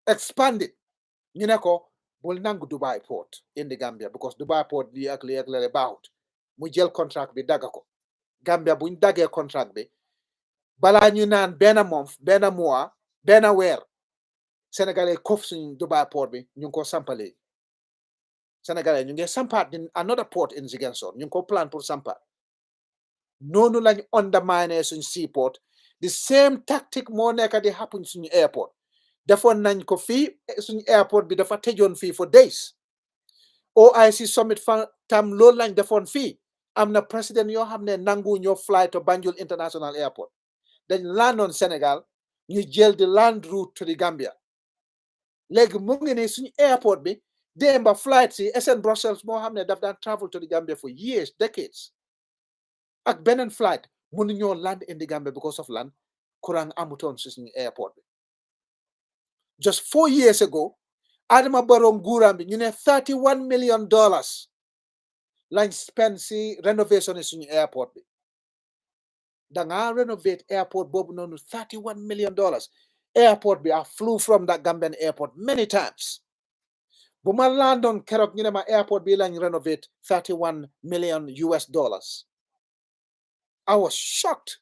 expand it ñu ne ko bul nangu Dubai port in the Gambia because Dubai port lii ak lii baaxut mu jël contract bi dagga ko Gambia buñ daggee contract bi balaa ñu naan benn month benn mois benn weer Sénégalais kof suñ Dubai port bi ñu ngi ko sampalee Sénégalais ñu ngi sampaat another port in Ziguinchor ñu ngi ko plan pour sampaat noonu lañ undermine suñ seaport the same tactic moo nekk di happen suñu airport defoon nañ ko fii suñu airport bi dafa tëjoon fii for days OIC summit tam loolu lañ defoon fii am na président yoo xam ne nangu ñoo fly to Banjul International Airport dañ landoon Sénégal ñu jël di land route to the Gambia léegi mu ngi ne suñu airport bi démba flight si SN Brussels moo xam ne daf daan travel to the Gambia for years decades ak beneen flight mënuñoo land in the Gambia because of land courant amutoon si suñu airport bi just 4 years ago Adama Barrow nguuram bi ñu ne $31 million lañ spend si renovation suñu airport bi danga renovate airport boobu noonu $31 million airport bi I flew from that Gambian airport many times bu ma landoon keroog ñu ne ma airport bi lañ renovate $31 million I was shocked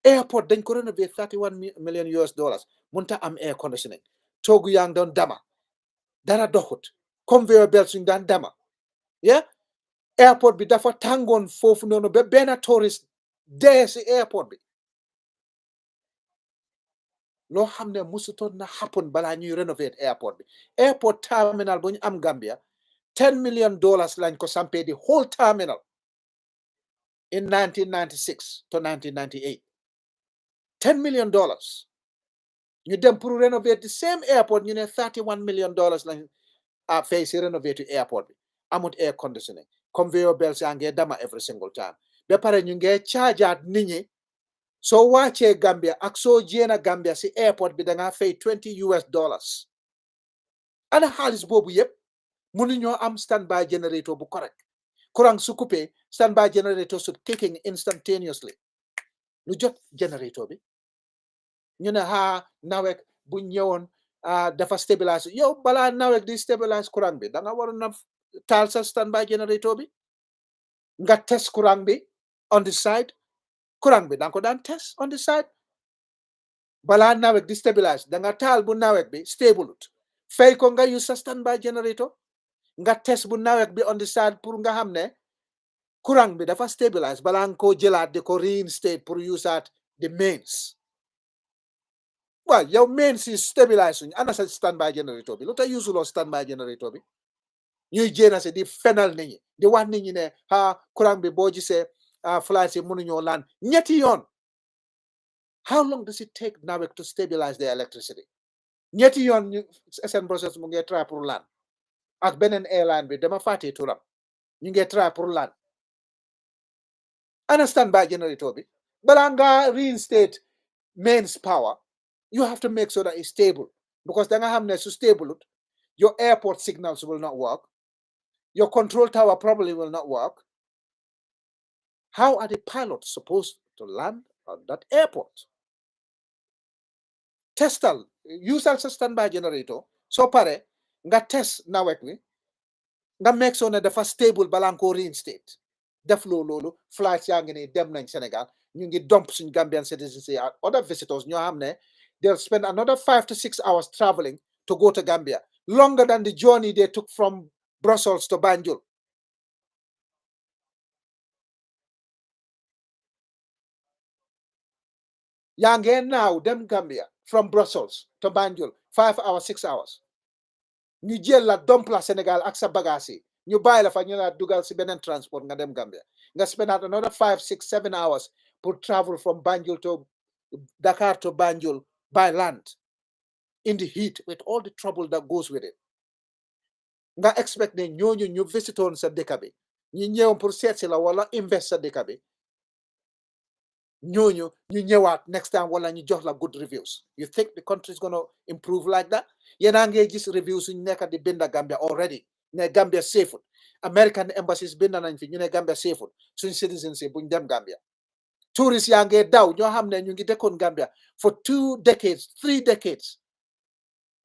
airport dañ ko renovate $31 million munta am air conditioning toogu yaa ngi doon dama dara doxut conveyor belt suñ daan dama yeah airport bi dafa tàngoon foofu noonu ba benn tourist dee si airport bi loo xam ne musutoon na happen balaa ñuy renovate airport bi airport terminal bu ñu am Gambia $10 million lañ ko sampee di whole terminal in 1996 to 1998 $10 million ñu dem pour renovate the same airport ñu ne $31 million lañ fay si renovate airport bi amut air conditioning conveyor belts yaa ngee dama every single time ba pare ñu ngee chargeaat nit ñi soo wàccee Gambia ak soo jéena Gambia si airport bi dangaa fay $20 ana xaalis boobu yëpp mënuñoo am standby generator bu correct courant su coupé standby generator su kicking instantaneously lu jot generator bi ñu ne nawet bu ñëwoon dafa stabilise yow balaa nawet di stabilise courant bi danga waroon na taal sa standby generator bi nga test courant bi on the side courant bi danga ko daan test on the side balaa nawet di stabilise danga taal bu nawet bi stable fay ko nga use sa standby generator nga test bu nawet bi on the side pour nga xam ne courant bi dafa stabilise balaa nga ko jëlaat di ko reinstate pour use at the mains waaw yow mains si stabilise suñ ana sa standby generator bi lu tax usuloo standby generator bi ñuy jéena si di fenal nit ñi di wax nit ñi ne courant bi boo gisee flight si mënuñoo laan ñetti yoon how long does it take nawet to stabilize the electricity ñetti yoon ñu seen process mu ngi try pour land ak beneen airline bi dama fàtte turam ñu ngi try pour land understand by generator bi balaa ngaa reinstate mains power you have to make sure that it's stable because da nga xam ne su stable your airport signals will not work your control tower probably will not work. How are the pilots supposed to land on that airport? Testal, use a standby generator. So pare, nga test nawet wi, nga make sure ne dafa stable balang ko reinstate. Def lolu flights yaa ngi ni dem nañ Senegal, ñu ngi dump suñ Gambian citizens and other visitors ñoo xam ne they'll spend another 5 to 6 hours traveling to go to Gambia, longer than the journey they took from Brussels to Banjul. yaa ngee naaw dem Gambia from Brussels to Banjul 5 hours 6 hours ñu jël la domp la Sénégal ak sa bagage yi ñu bàyyi la fa ñu la dugal si beneen transport nga dem Gambia nga spend out another 5 6 7 hours pour travel from Banjul to Dakar to Banjul by land in the heat with all the trouble that goes with it nga expect ne ñooñu ñu visitoon sa dëkk bi ñu ñëwoon pour seet si la wala invest sa dëkk bi ñooñu ñu ñëwaat next time wala ñu jox la good reviews. You think the country is going to improve like that? Yéen a ngi gis reviews ñu nekk di binda Gambia already ne Gambia safe. American embassies binda nañ fi ñu ne Gambia safe suñ citizens yi buñ dem Gambia. Tourists yaa ngi daw ñoo xam ne ñu ngi dëkkoon Gambia for 2 decades 3 decades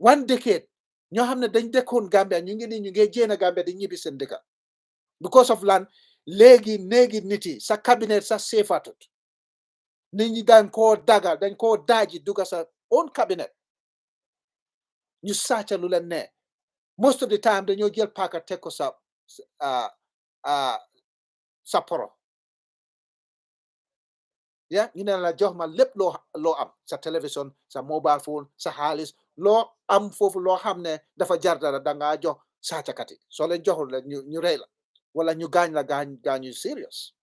1 decade ñoo xam ne dañ dëkkoon Gambia ñu ngi jéem a Gambia di ñibbi seen dëkka because of land léegi nit yi sa cabinet sa safatut nit ñi dañ koo dagal dañ koo daaji duga sa own cabinet ñu sàcca lu leen ne most of the time dañoo jël paaka teg ko sa sa poro ya ñu ne la jox ma lépp loo am sa télévision sa mobile phone sa xaalis loo am foofu loo xam ne dafa jar dara dangaa jox sàccakat yi soo leen joxul la ñu rey la wala ñu gaañ la gaañu serious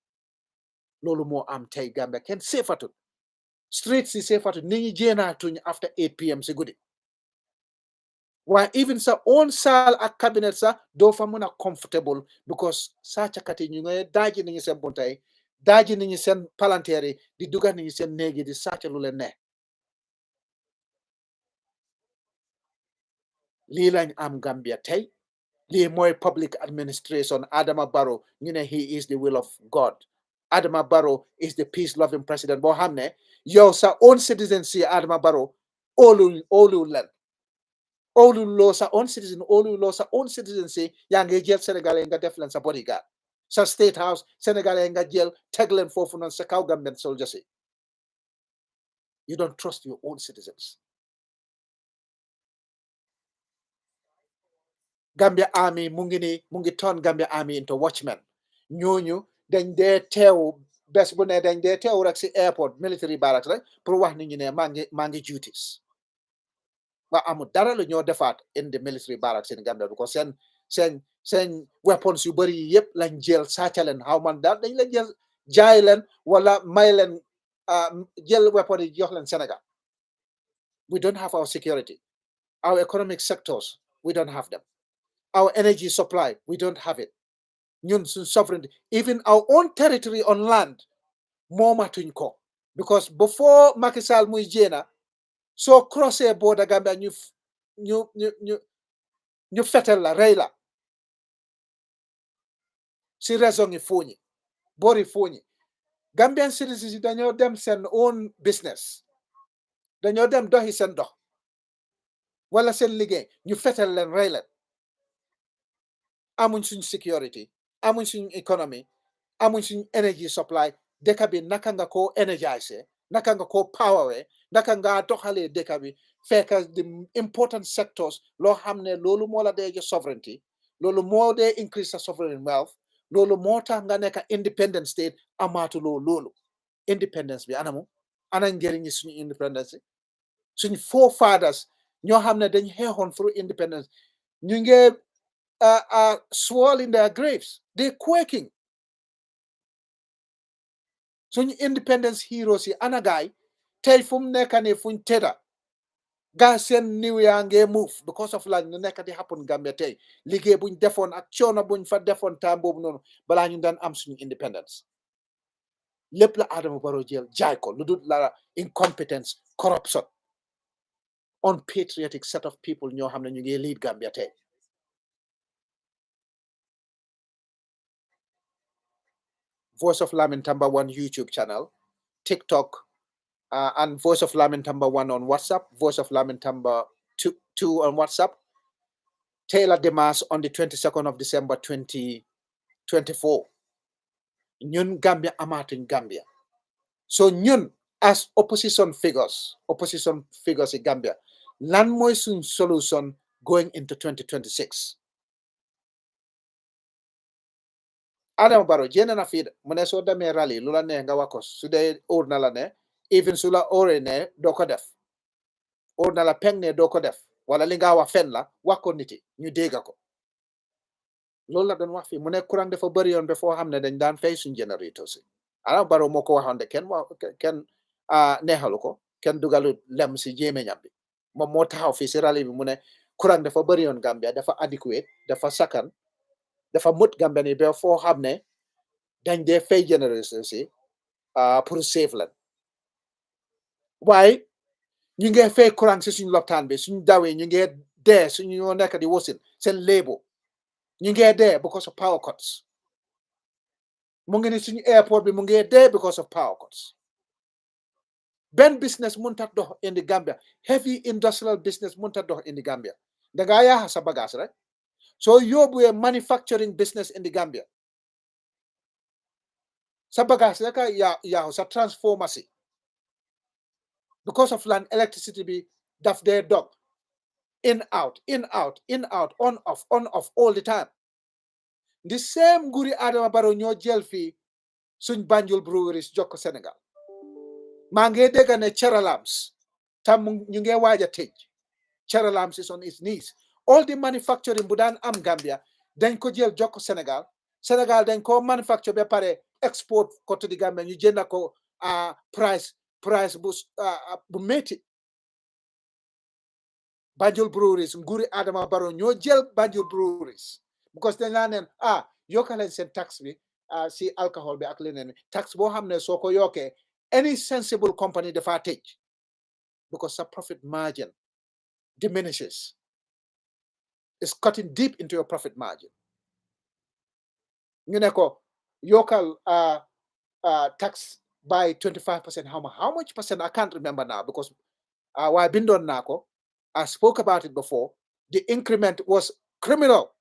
loolu moo am tey Gambia kenn seefatut streets si seefatut nit ñi jéenaatuñ after 8 p.m. si guddi waaye even sa own saal ak cabinet sa doo fa mën a comfortable because sàccakat yi ñu ngay daaji nit ñi seen bunta yi daaji nit ñi seen palanteer yi di dugal nit ñi seen néegi di sàcca lu leen ne lii lañ am Gambia tey lii mooy public administration Adama Barrow ñu ne he is the will of God Adama Barrow is the peace loving president boo xam ne yow sa own citizens si Adama Barrow óolu leen óolu loo sa own citizen óolu loo sa own citizen si yaa ngi jël Sénégalais nga def leen sa bodyguard sa state house Sénégalais nga jël teg leen foofu noonu sa kaw Gambian soldiers yi you don't trust your own citizens Gambia Army mu ngi turn Gambia Army into watchmen ñooñu dañ dee teew bés bu ne dañ dee teew rek si airport military barracks rek pour wax nit ñi ne maa ngi duties waa amul dara lu ñoo defaat in the military barracks in Gambia because seen weapons yu bëri yi yëpp lañ jël sàcca leen xaw man daal dañ leen jël jaay leen wala may leen jël weapon yi jox leen Sénégal we don't have our security our economic sectors we don't have them our energy supply we don't have it ñun suñ sovereignty even our own territory on land moomatuñ ko because before Macky Sall muy jéena soo crossé border Gambia ñu fetel la rey la si raison yi fooñi boori fooñi Gambian citizens yi dañoo dem seen own business dañoo dem doxi seen dox wala seen liggéey ñu fetel leen rey leen amuñ suñ security amuñ suñ economy amuñ suñ energy supply dëkk bi naka nga ko energiser naka nga ko powerwe naka nga doxalee dëkk bi fekk the important sectors loo xam ne loolu moo la dee jox sovereignty loolu moo dee increase sa sovereign wealth loolu moo tax nga nekk independent state amaatuloo loolu independence bi anamu ana njëriñi suñu independence suñu forefathers ñoo xam ne dañ xeexoon for independence ñu ngi swell in their graves they quaking suñu independence heroes yi ana gaay tey fu mu nekk nii fuñ tëdda gaa seen niw yaa ngee move because of lan ñu nekk di happen Gambia tey liggéey buñ defoon ak coono buñ fa defoon temps boobu noonu balaa ñu daan am suñu independence lépp la Adama Barrow jël jaay ko lu dul la incompetence corruption unpatriotic set of people ñoo xam ne ñu ngi lead Gambia tey Voice of Lamin Tamba 1 YouTube channel, TikTok, and Voice of Lamin Tamba 1 on WhatsApp, Voice of Lamin Tamba 2 on WhatsApp. Taylor Demas on the 22nd of December 2024. Ñun Gambia amaatuñ Gambia. So ñun as opposition figures in Gambia, lan mooy suñ solution going into 2026. Adama Barrow jéem na fii mu ne soo demee rally lu la neex nga wax ko su dee óor na la ne even su la óoree ne doo ko def óor na la peng ne doo ko def wala li nga wax fen la wax ko nit yi ñu dégg ko loolu la doon wax fii mu ne courant dafa bëri yoon ba foo xam ne dañ daan fay suñ générateur si Adama Barrow moo ko waxoon de kenn neexalu ko kenn dugalu lem si jéemeñam bi moom moo taxaw fii si rally bi mu ne courant dafa bëri yoon Gambia dafa adequate dafa sakkan dafa mut Gambia ni ba foo xam ne dañ dee fay génération si pour save lan waaye ñu ngi fay courant si suñu lopitaan bi suñu dawee ñu ngi dee suñu ñoo nekk di wasin seen léebo ñu ngi dee because of power cuts mu ngi ni suñu airport bi mu ngi dee because of power cuts benn business mënut a dox in the Gambia heavy industrial business mënut a dox in the Gambia dangaa yaaxa sa bagage rek soo yóbbuwee manufacturing business in the Gambia sa bagage rek yaaxu sa transformer si because of land electricity bi daf dee dog in out on off all the time the same nguuri Adama Barrow ñoo jël fii suñ Banjul breweries jox ko Sénégal maa ngi dégg ne Cheralams tam ñu ngi waaj a tëj Cheralams is on its knees all the manufacturing bu daan am Gambia dañ ko jël jox ko Sénégal dañ ko manufacture ba pare export ko to the Gambia ñu jënd ko price bu métti Banjul breweries nguuri Adama Barrow ñoo jël Banjul breweries because dañ laa neen yokkaleen seen tax bi si alcohol bi ak leneen tax boo xam ne soo ko yokkee any sensible company dafa tëj because sa profit margin diminishes is cutting deep into your profit margin ñu ne ko yokkal tax by 25%. How much percent? I can't remember now because I've been done now. I spoke about it before. The increment was criminal.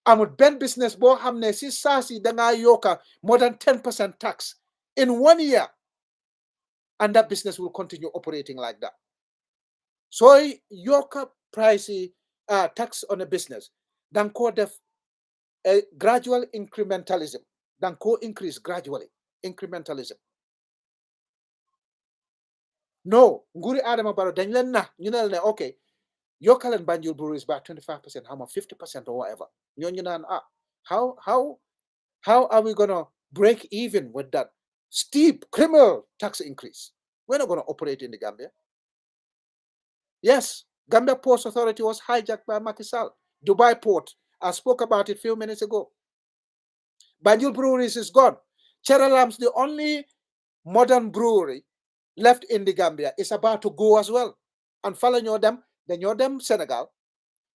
Amut ben business bo hamne si sasi danga yoka more than 10% tax in 1 year. And that business will continue operating like that. So yoka pricey tax on a business. Then call def a gradual incrementalism. Then co increase gradually. Incrementalism. No, nguri Adama Barrow dañ leen na ñu ne la okay yokkaleen Banjul breweries by 25%, 50% or whatever. Ñu naan how are we gonna break even with that steep criminal tax increase? We're not gonna operate in the Gambia. Yes, Gambia Ports Authority was hijacked by Macky Sall. Dubai Port, I spoke about it a few minutes ago. Banjul breweries is gone. Cheralams, the only modern brewery left in the Gambia, is about to go as well. And follow them Senegal,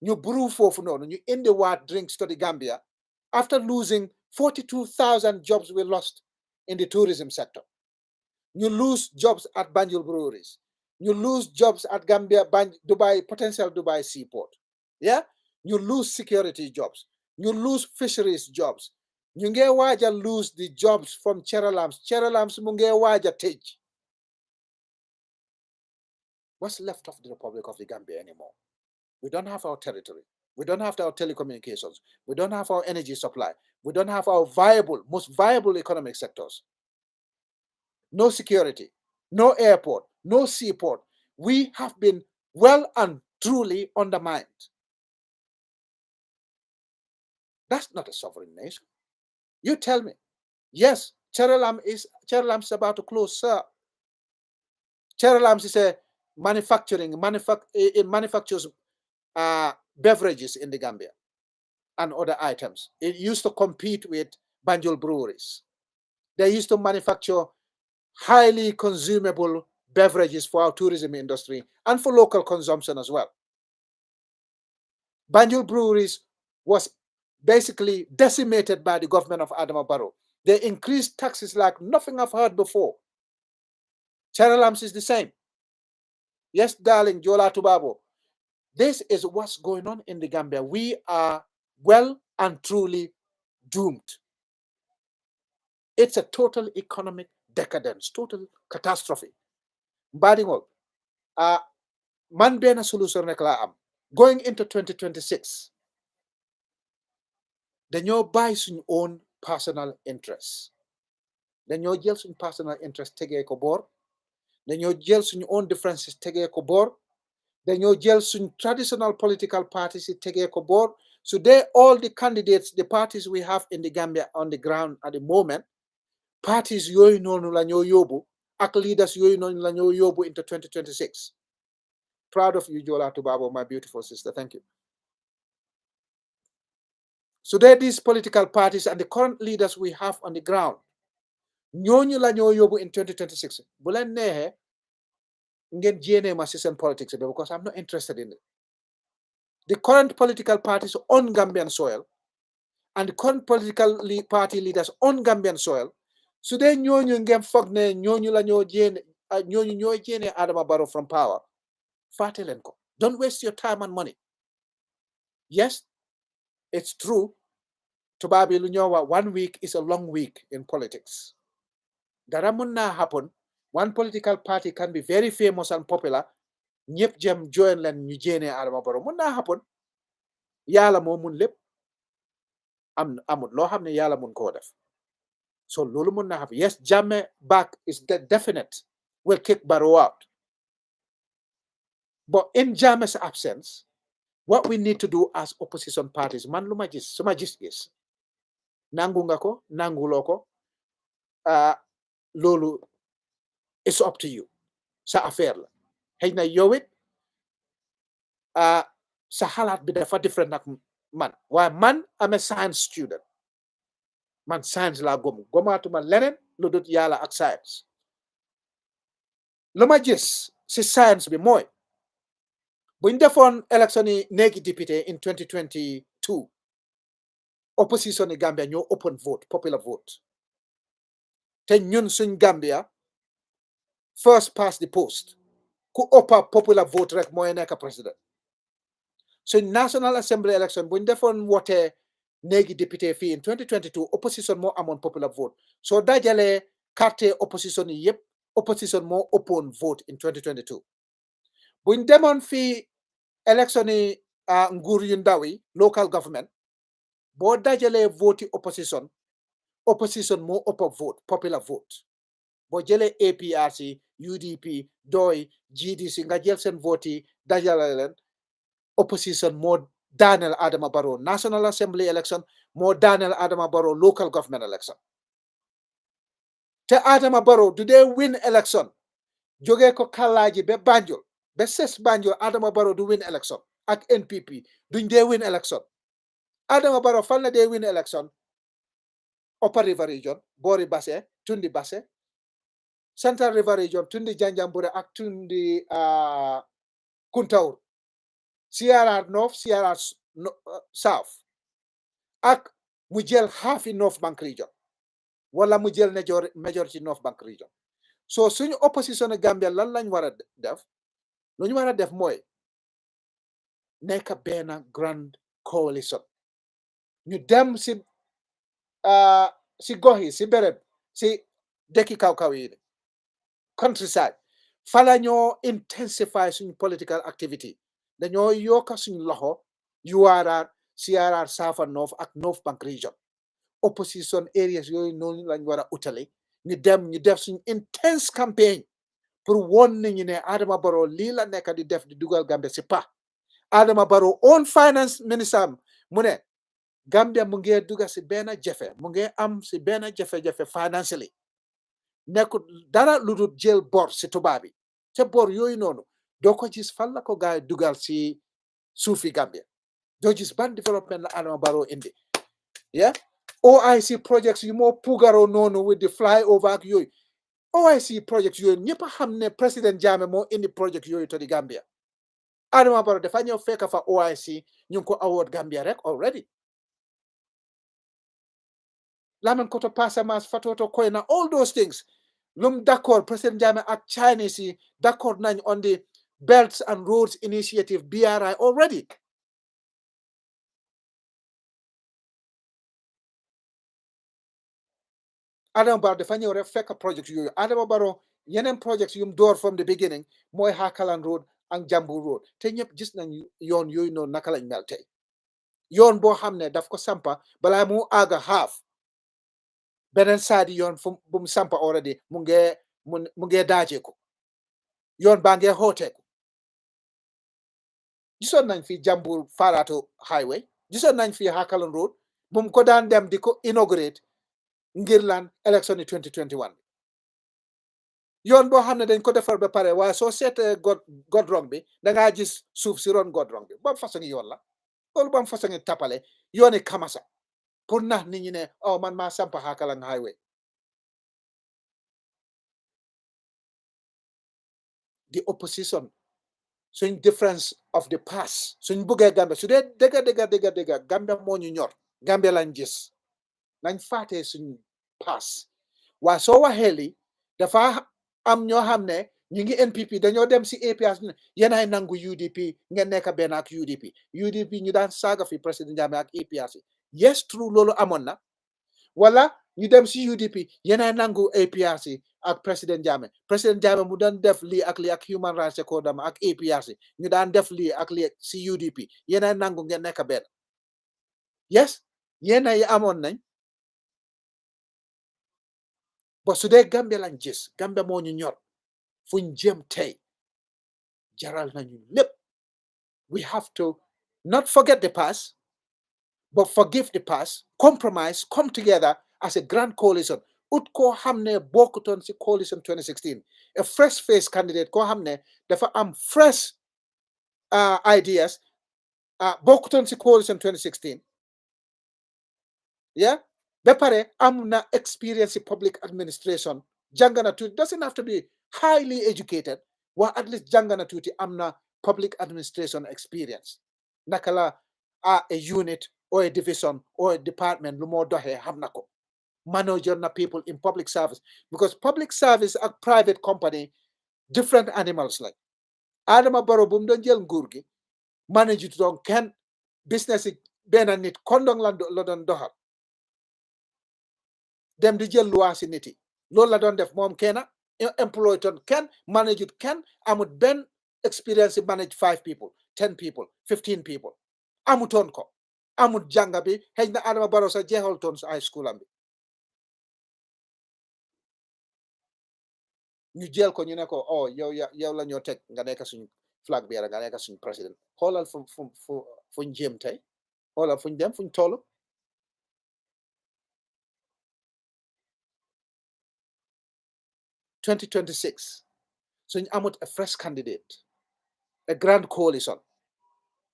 you brew for you in the wild drinks to the Gambia after losing 42,000 jobs were lost in the tourism sector. You lose jobs at Banjul breweries. You lose jobs at Gambia, Dubai, potential Dubai seaport. Yeah? You lose security jobs. You lose fisheries jobs. You lose the jobs from Cheralams. Cheralams munge waja tej. What's left of the Republic of the Gambia anymore? We don't have our territory. We don't have our telecommunications. We don't have our energy supply. We don't have our most viable economic sectors. No security, no airport, no seaport. We have been well and truly undermined. That's not a sovereign nation. You tell me. Yes, Cheralams is about to close, sir. Cheralams is it manufactures beverages in the Gambia and other items. It used to compete with Banjul breweries. They used to manufacture highly consumable beverages for our tourism industry and for local consumption as well. Banjul breweries was basically decimated by the government of Adama Barrow. They increased taxes like nothing I've heard before. Cheralams is the same. Yes, darling, Jola Tubabo. This is what's going on in the Gambia. We are well and truly doomed. It's a total economic decadence, total catastrophe. Badingol, man bena solution rek la am. Going into 2026, dañoo buy suñ own personal interests. Dañoo jël suñ personal interest tegee ko boor. Dañoo jël suñ own differences tegee ko boor. Dañoo jël suñ traditional political parties tegee ko boor. So they all the candidates, the parties we have in the Gambia on the ground at the moment, parties yooyu noonu la ñoo yóbbu ak leaders yooyu noonu la ñoo yóbbu into 2026. Proud of you, Jola Tubabo, my beautiful sister. Thank you. So there these political parties and the current leaders we have on the ground, ñooñu la ñoo yóbbu in 2026. Bu leen neexee ngeen jéenee ma si seen politics because I'm not interested in it. The current political parties on Gambian soil and the current political party leaders on Gambian soil, so they ñooñu ngeen foog ne ñooñu la ñoo jéene ñooñu ñoo jéene Adama Barrow from power. Fàtte leen ko. Don't waste your time and money. Yes, it's true. Tubaab yi lu ñoo wax 1 week is a long week in politics. Dara mun naa happen. One political party can be very famous and popular. ñëpp jëm join leen ñu jéene Adama Barrow. Mun naa happen. Yàlla moo mun lépp. Amul loo xam ne yàlla mun koo def. So loolu mun naa happen. Yes, Jammeh back is definite. Will kick Barrow out. But in Jammeh's absence, what we need to do as opposition parties, man lu ma gis su ma gis nangu nga ko nanguloo ko loolu it's up to you sa affaire la xëy na yow it sa xalaat bi dafa different nag man waaye man am a science student man science laa gomaatuma leneen lu dut yàlla ak science lu ma gis si science bi mooy buñ defoon élection yi néegi député in 2022 opposition in Gambia ñoo open vote popular vote te ñun suñ Gambia first past the post ku ëppa popular vote rek mooy nekk président suñ National Assembly election buñ defoon wote néegi député fii in 2022 opposition moo amoon popular vote soo dajalee carte opposition yi yëpp opposition moo open vote in 2022 buñ demoon fii election yi nguur yu ndaw yi local government boo dajalee vote opposition moo ëppa vote popular vote boo jëlee APRC UDP DOI GDC nga jël seen vote yi dajale leen opposition moo daaneel Adama Barrow National Assembly election moo daaneel Adama Barrow local government election te Adama Barrow du dee win election jógee ko Kallaaji ba Banjul ba ses Banjul Adama Barrow du win election ak NPP duñ dee win election Adama Barrow fan la dee win election Upper River Region boori Basse Tundi Basse Central River Region Tundi Janjanbureh ak Tundi Kuntawur CRR North CRR South ak mu jël half in North Bank Region wala mu jël majority North Bank Region so suñu opposition Gambia lan lañ war a def lu ñu war a def mooy nekk benn grand coalition ñu dem si gox yi si béréb si dëkki kaw-kaw yi countryside fala ñoo intensify suñu political activity dañoo yokka suñu loxo URR CRR South and North ak North Bank Region opposition areas yooyu noonu lañ war a utali ñu def suñu intense campaign pour woon nañu ne Adama Barrow lii la nekk di def di dugal Gambia si pa Adama Barrow own finance minister mu ne Gambia mu ngi duga si benn jafe mu ngi am si benn jafe-jafe financially nekkul dara lu dul jël bor si tubaab bi te bor yooyu noonu doo ko gis fan la ko gaay dugal si suufi Gambia doo gis ban développement la Adama Barrow indi yeah OIC projects yu moo puugaroo noonu with the flyover ak yooyu OIC projects yooyu ñëpp a xam ne président Jammeh moo indi project yooyu to di Gambia Adama Barrow dafa ñëw fekk fa OIC ñu ngi ko award Gambia rek already Lamin Koto Passamas Fatoto Koina all those things lum d'accord président Jammeh ak Chinese yi d'accord nañ on the Belts and Roads Initiative BRI already Adama Barrow dafa ñëw rek fekk project yooyu Adama Barrow yeneen projects yum door from the beginning mooy Hakaland Road ak Jambur Road te ñëpp gis nañ yoon yooyu noonu naka lañ mel tey yoon boo xam ne daf ko sampa balaa mu àgga half beneen saadi yoon fu bu mu sampa already mu ngee daajeeku yoon baa ngee xooteeku gisoon nañ fi Jambur Farato Highway gisoon nañ fi Hakaland Road bu mu ko daan dem di ko inaugurate ngir lan élection yi 2021 yoon boo xam ne dañ ko defar ba pare waaye soo seetee godrong bi dangaa gis suuf si ron godrong bi ba façon yoon la loolu ba façon tapale yooni kamasa pour nax nit ñi ne oh man maa sampa Hakalang Highway the opposition suñ difference of the past suñ buggee Gambia su dee dëgga Gambia moo ñu ñor Gambia lañ gis nañ faatee suñ past waaye soo waxee li dafa am ñoo xam ne ñu ngi NPP dañoo dem si APRC yéenay nangu UDP ngeen nekk benn ak UDP ñu daan saaga fi président Jammeh ak APRC yes true loolu amoon na wala ñu dem si UDP yéenay nangu APRC ak président Jammeh mu daan def lii ak lii ak human rights record am ak APRC ñu daan def lii ak lii si UDP yéenay nangu ngeen nekk benn yes yéenay amoon nañ ba su dee Gambia lañ gis Gambia moo ñu ñor fuñ jëm tey jaral nañu lépp we have to not forget the past but forgive the past compromise come together as a grand coalition ut koo xam ne bokkutoon si coalition 2016 a fresh face candidate koo xam ne dafa am fresh ideas bokkutoon si coalition 2016 yeah ba pare am na experience in public administration jàngana tuuti doesn't have to be highly educated wa at least jàngana tuuti am na public administration experience naka la a unit or a division or a department lu moo doxee xam na ko manager na people in public service because public service ak private company different animals like Adama Barrow bu mu doon jël nguur gi manage doon kenn business yi benn nit kondong la doon doxal dem di jël loi si nit yi loolu la doon def moom kenn employé toon kenn manage kenn amut benn experience si manage 5 people 10 people 15 people amutoon ko amut jànga bi xëy na Adama Barrow sa jeexal toon sa high school am bi ñu jël ko ñu ne ko oh yow la ñoo teg nga nekk suñu flag bi nga nekk suñu président xoolal fuñ jéem tey xoolal fuñ dem fuñ toll 2026 suñ amut a fresh candidate a grand coalition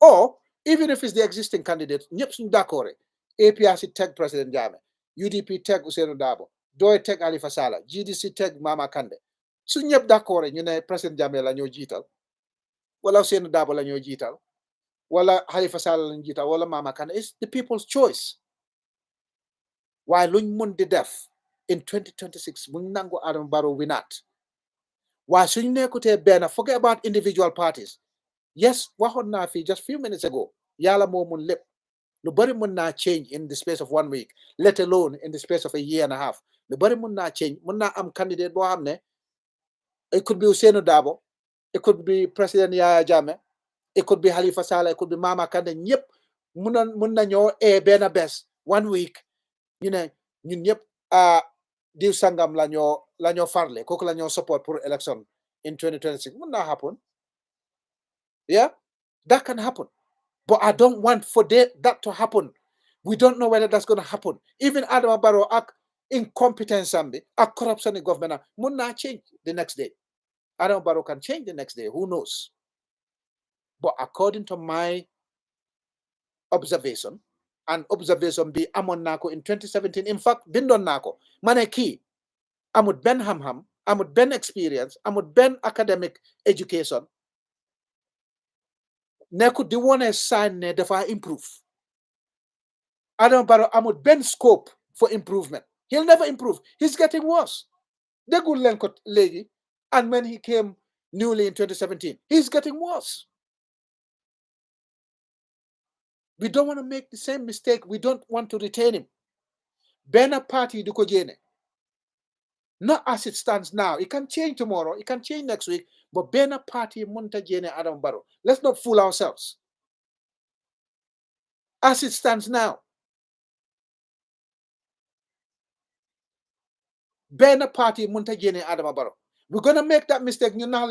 or even if it's the existing candidate ñëpp suñ d'accord APRC teg président Jammeh UDP teg Ousainou Darboe Doi teg Halifa Sallah GDC teg Mama Kandeh su ñëpp d'accord ñu ne président Jammeh la ñoo jiital wala Ousainou Darboe la ñoo jiital wala Halifa Sallah la ñoo jiital wala Mama Kandeh it's the people's choice waaye luñ mun di def in 2026 buñ nangu Adama Barrow winaat waaye suñ nekkutee benn forget about individual parties yes waxoon naa fi just few minutes ago yàlla moo mun lépp lu bari mun naa change in the space of 1 week let alone in the space of a year and a half lu bari mun naa change mun naa am candidate boo xam ne it could be Ousainou Darboe it could be President Yaya Jammeh it could be Halifa Sallah it could be Mama Kandeh ñëpp mun na ñoo benn bés 1 week ñu ne ñun ñëpp diw sangam la ñoo farle kooku la ñoo support pour election in 2026 mun naa happen yeah that can happen but I don't want for that to happen we don't know whether that's going to happen even Adama Barrow ak incompetence ambi ak corruption in government mun naa change the next day Adama Barrow can change the next day who knows But according to my observation, and observation be amon nako in 2017, in fact, bindon nako, mane ki, amut ben ham, amut ben experience, amut ben academic education, neku di one sign ne dafa improve. Adam Barrow amut ben scope for improvement. He'll never improve. He's getting worse. Degul lenkot legi, and when he came newly in 2017, he's getting worse. We don't want to make the same mistake. We don't want to retain him. Bena party du kojene. Not as it stands now. It can change tomorrow. It can change next week. But Bena party munta jene Adam Barrow. Let's not fool ourselves. As it stands now, Bena party munta jene Adam Barrow. We're gonna make that mistake. You know,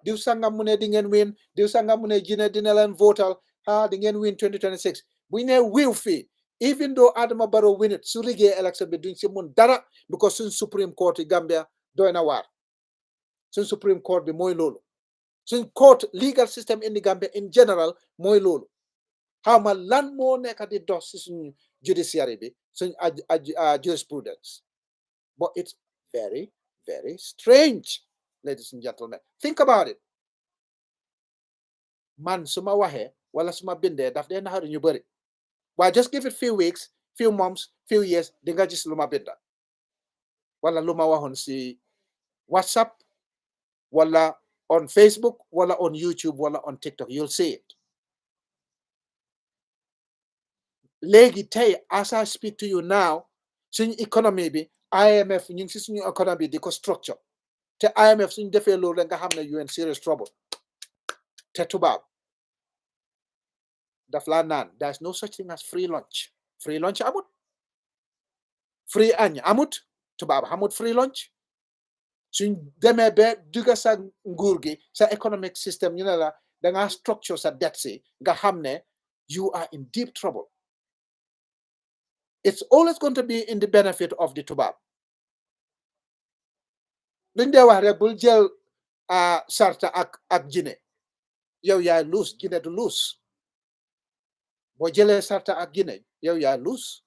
diw sangam mune dingen win, diw sangam mune jine dinelen votal, dingen win 2026. We ne will fee. Even though Adama Barrow win it, surige election be doing simun dara because sun Supreme Court in Gambia doina war. Sun Supreme Court be moy lolo. Sun court legal system in the Gambia in general moy lolo. How ma lan mo neka di dos sun judiciary be sun jurisprudence. But it's very, very strange, ladies and gentlemen. Think about it. Man suma wahe wala suma binde daf de naharu ñu bari. Why just give it few weeks, few months, few years, di nga gis luma binda. Wala luma waxon si WhatsApp, wala on Facebook, wala on YouTube, wala on TikTok. You'll see it. Legi tay, as I speak to you now, suñu economy bi, IMF ñu ngi si suñu economy di ko structure. Te IMF suñu defee loolu nga xam ne you in serious trouble. Te tubaab daf laa naan, there's no such thing as free lunch. Free lunch amut. Free añ amut. Tubaab amut free lunch. Suñ demee ba dugga sa nguur gi, sa economic system, ñu ne la da nga structure sa debt si nga xam ne you are in deep trouble. It's always going to be in the benefit of the tubaab. Luñ dee wax rek bul jël sarta ak Guinée. Yow yaay lose, Guinée du lose. Boo jëlee sarta ak Guinée, yow yaay lose.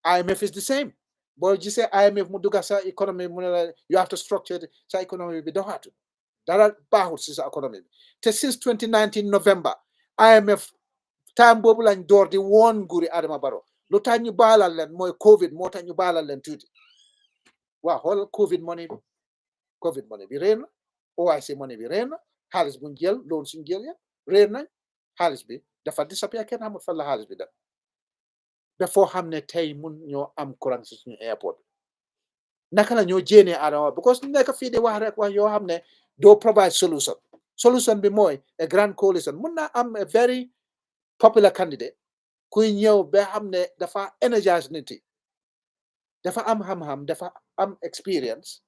IMF is the same. Boo gisee IMF mu dugga sa economy mu ne la you have to structure sa economy bi doxaatu. Dara baaxul si sa economy bi. Te since 2019 November, IMF time boobu lañ door di woon nguuri Adama Barrow. Lu tax ñu baalal leen mooy Covid moo tax ñu baalal leen tuuti. Waaw xoolal Covid money bi. Covid money bi réer na. OIC money bi réer na. Xaalis buñ jël loolu suñ jël ya réer nañ. Xaalis bi dafa disappear kenn xamul fan la xaalis bi dem. Ba foo xam ne tey mun ñoo am courant si suñu airport. Naka la ñoo jéenee Adama because nekk fii di wax rek wax yoo xam ne doo provide solution. Solution bi mooy a grand coalition. Mun naa am a very popular candidate kuy ñëw ba xam ne dafa energize nit yi. Dafa am xam-xam, dafa am experience,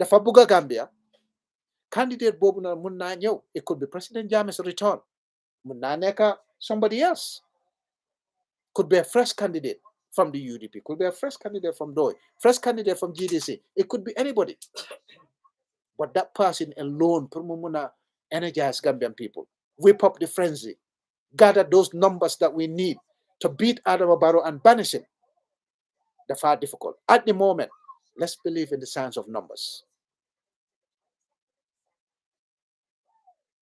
dafa bugga Gambia. Candidate boobu na mun naa ñëw. It could be President Jammeh's return. Mun naa nekk somebody else. Could be a fresh candidate from the UDP. Could be a fresh candidate from DOI. Fresh candidate from GDC. It could be anybody. But that person alone, Purmumuna, energize Gambian people. Whip up the frenzy. Gather those numbers that we need to beat Adama Barrow and banish him. They're far difficult. At the moment, let's believe in the science of numbers.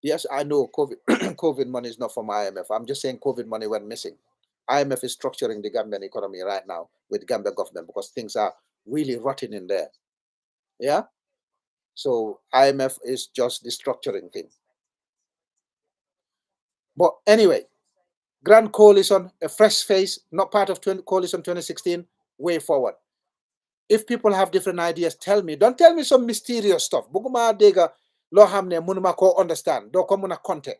Yes, I know COVID money is not from IMF. I'm just saying COVID money went missing. IMF is structuring the Gambian economy right now with the Gambian government because things are really rotting in there. Yeah? So IMF is just the structuring thing. But anyway, Grand Coalition, a fresh face, not part of Coalition 2016, way forward. If people have different ideas, tell me. Don't tell me some mysterious stuff. Buguma dega lo hamne munuma ko understand. Do ko muna content.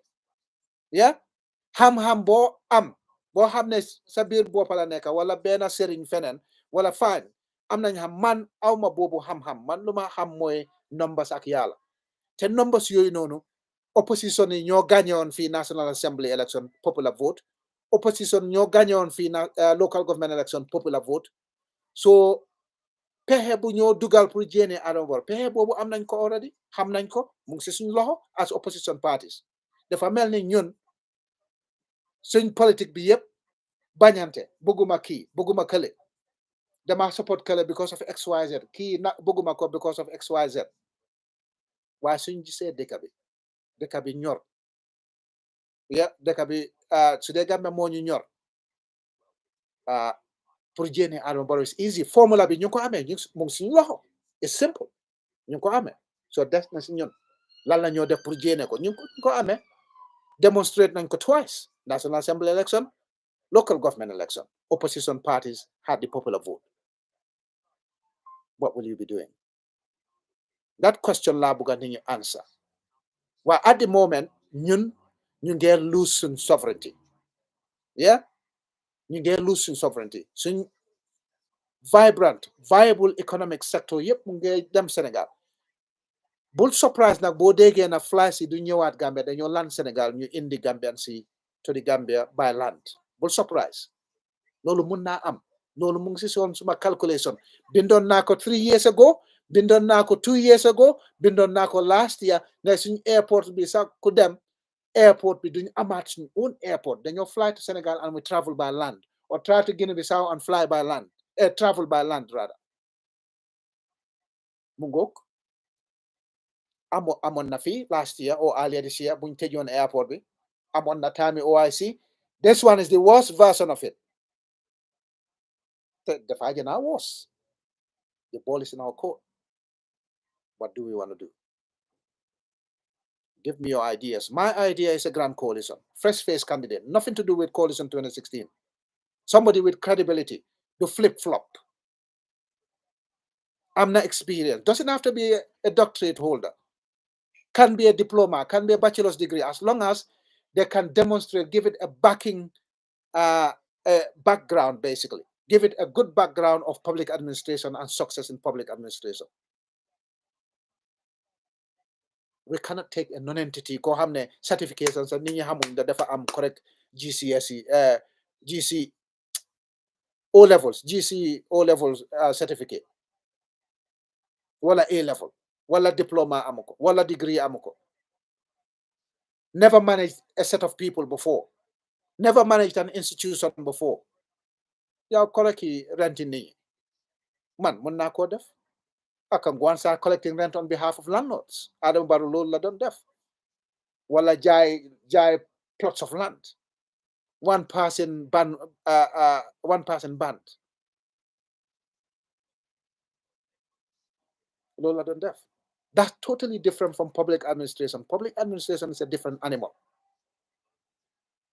Yeah? Ham bo am. Bo hamne sabir bo pala neka wala bena sering fenen wala fine. Am nañ ham man awma bobu ham man luma ham moy numbers ak yalla. Te numbers yoy nonu opposition ni ñoo gagné on fi National Assembly election popular vote. Opposition ñoo gagné on fi local government election popular vote. So pexe bu ñoo dugal pour jéene Adama Barrow pexe boobu am nañ ko already xam nañ ko mu ngi si suñu loxo as opposition parties dafa mel ni ñun suñ politique bi yëpp bañante bëgguma kii bëgguma kële dama support kële because of XYZ kii na bëgguma ko because of XYZ waaye suñ gisee dëkk bi ñor dëkk bi su dee Gambia moo ñu ñor pour jéene Adama Barrow is easy formula bi ñu ko amee mu ngi suñu loxo it's simple ñu ko amee so des na si ñun lan la ñoo def pour jéene ko ñu ko amee demonstrate nañ ko twice National Assembly election local government election opposition parties had the popular vote what will you be doing that question laa bëgg nit ñu answer waaye at the moment ñun ñu ngee lose suñ sovereignty yeah ñu ngee lose suñ sovereignty suñ viable economic sector yëpp mu ngee dem Sénégal bul surprise nag boo déggee na flights yi du ñëwaat Gambia dañoo land Sénégal ñu indi Gambian si to the Gambia by land bul surprise loolu mun naa am loolu mu ngi si soon suma calculation bindoon naa ko 3 years ago bindoon naa ko 2 years ago bindoon naa ko last year ne suñu airport bi sax ku dem airport bi duñu amaat suñu own airport dañoo fly to Senegal and we travel by land or try to Guinea-Bissau and fly by land travel by land rather mu ngoog amoon na fi last year or earlier this year buñ tëjoon airport bi amoon na time OIC this one is the worst version of it the fight now was the ball is in our court. What do we want to do? Give me your ideas. My idea is a grand coalition, fresh face candidate, nothing to do with coalition 2016. Somebody with credibility, to flip flop. I'm not experienced. Doesn't have to be a doctorate holder. Can be a diploma, can be a bachelor's degree, as long as they can demonstrate, give it a backing a background, basically. Give it a good background of public administration and success in public administration. We cannot take a non-entity ko xamne certification sa nit ñi xamul da dafa am correct GCSE GC O levels certificate wala A level wala diploma amuko wala degree amuko never managed a set of people before never managed an institution before yow correct renting ni man mën naa koo def I can go and start collecting rent on behalf of landlords. Adam Barrow loolu la doon def wala jaay plots of land one person band loolu la doon def that's totally different from public administration. Public administration is a different animal.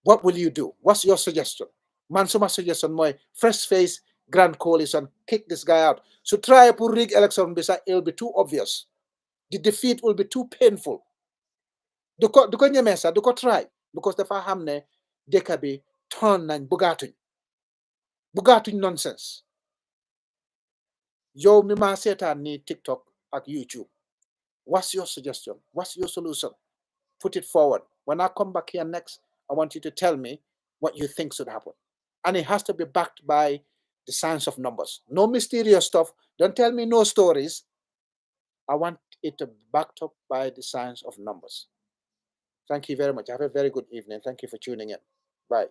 What will you do? What's your suggestion? Man suma suggestion mooy fresh face grand coalition, kick this guy out. So try to rig election, it'll be too obvious. The defeat will be too painful. Du ko ñemee sax du ko try because dafa xam ne dëkk bi turn nañ bugaatuñ nonsense. Yow mi ma seetaan ni TikTok ak YouTube. What's your suggestion? What's your solution? Put it forward. When I come back here next, I want you to tell me what you think should happen. And it has to be backed by the science of numbers. No mysterious stuff. Don't tell me no stories. I want it to be backed up by the science of numbers. Thank you very much. Have a very good evening. Thank you for tuning in. Bye.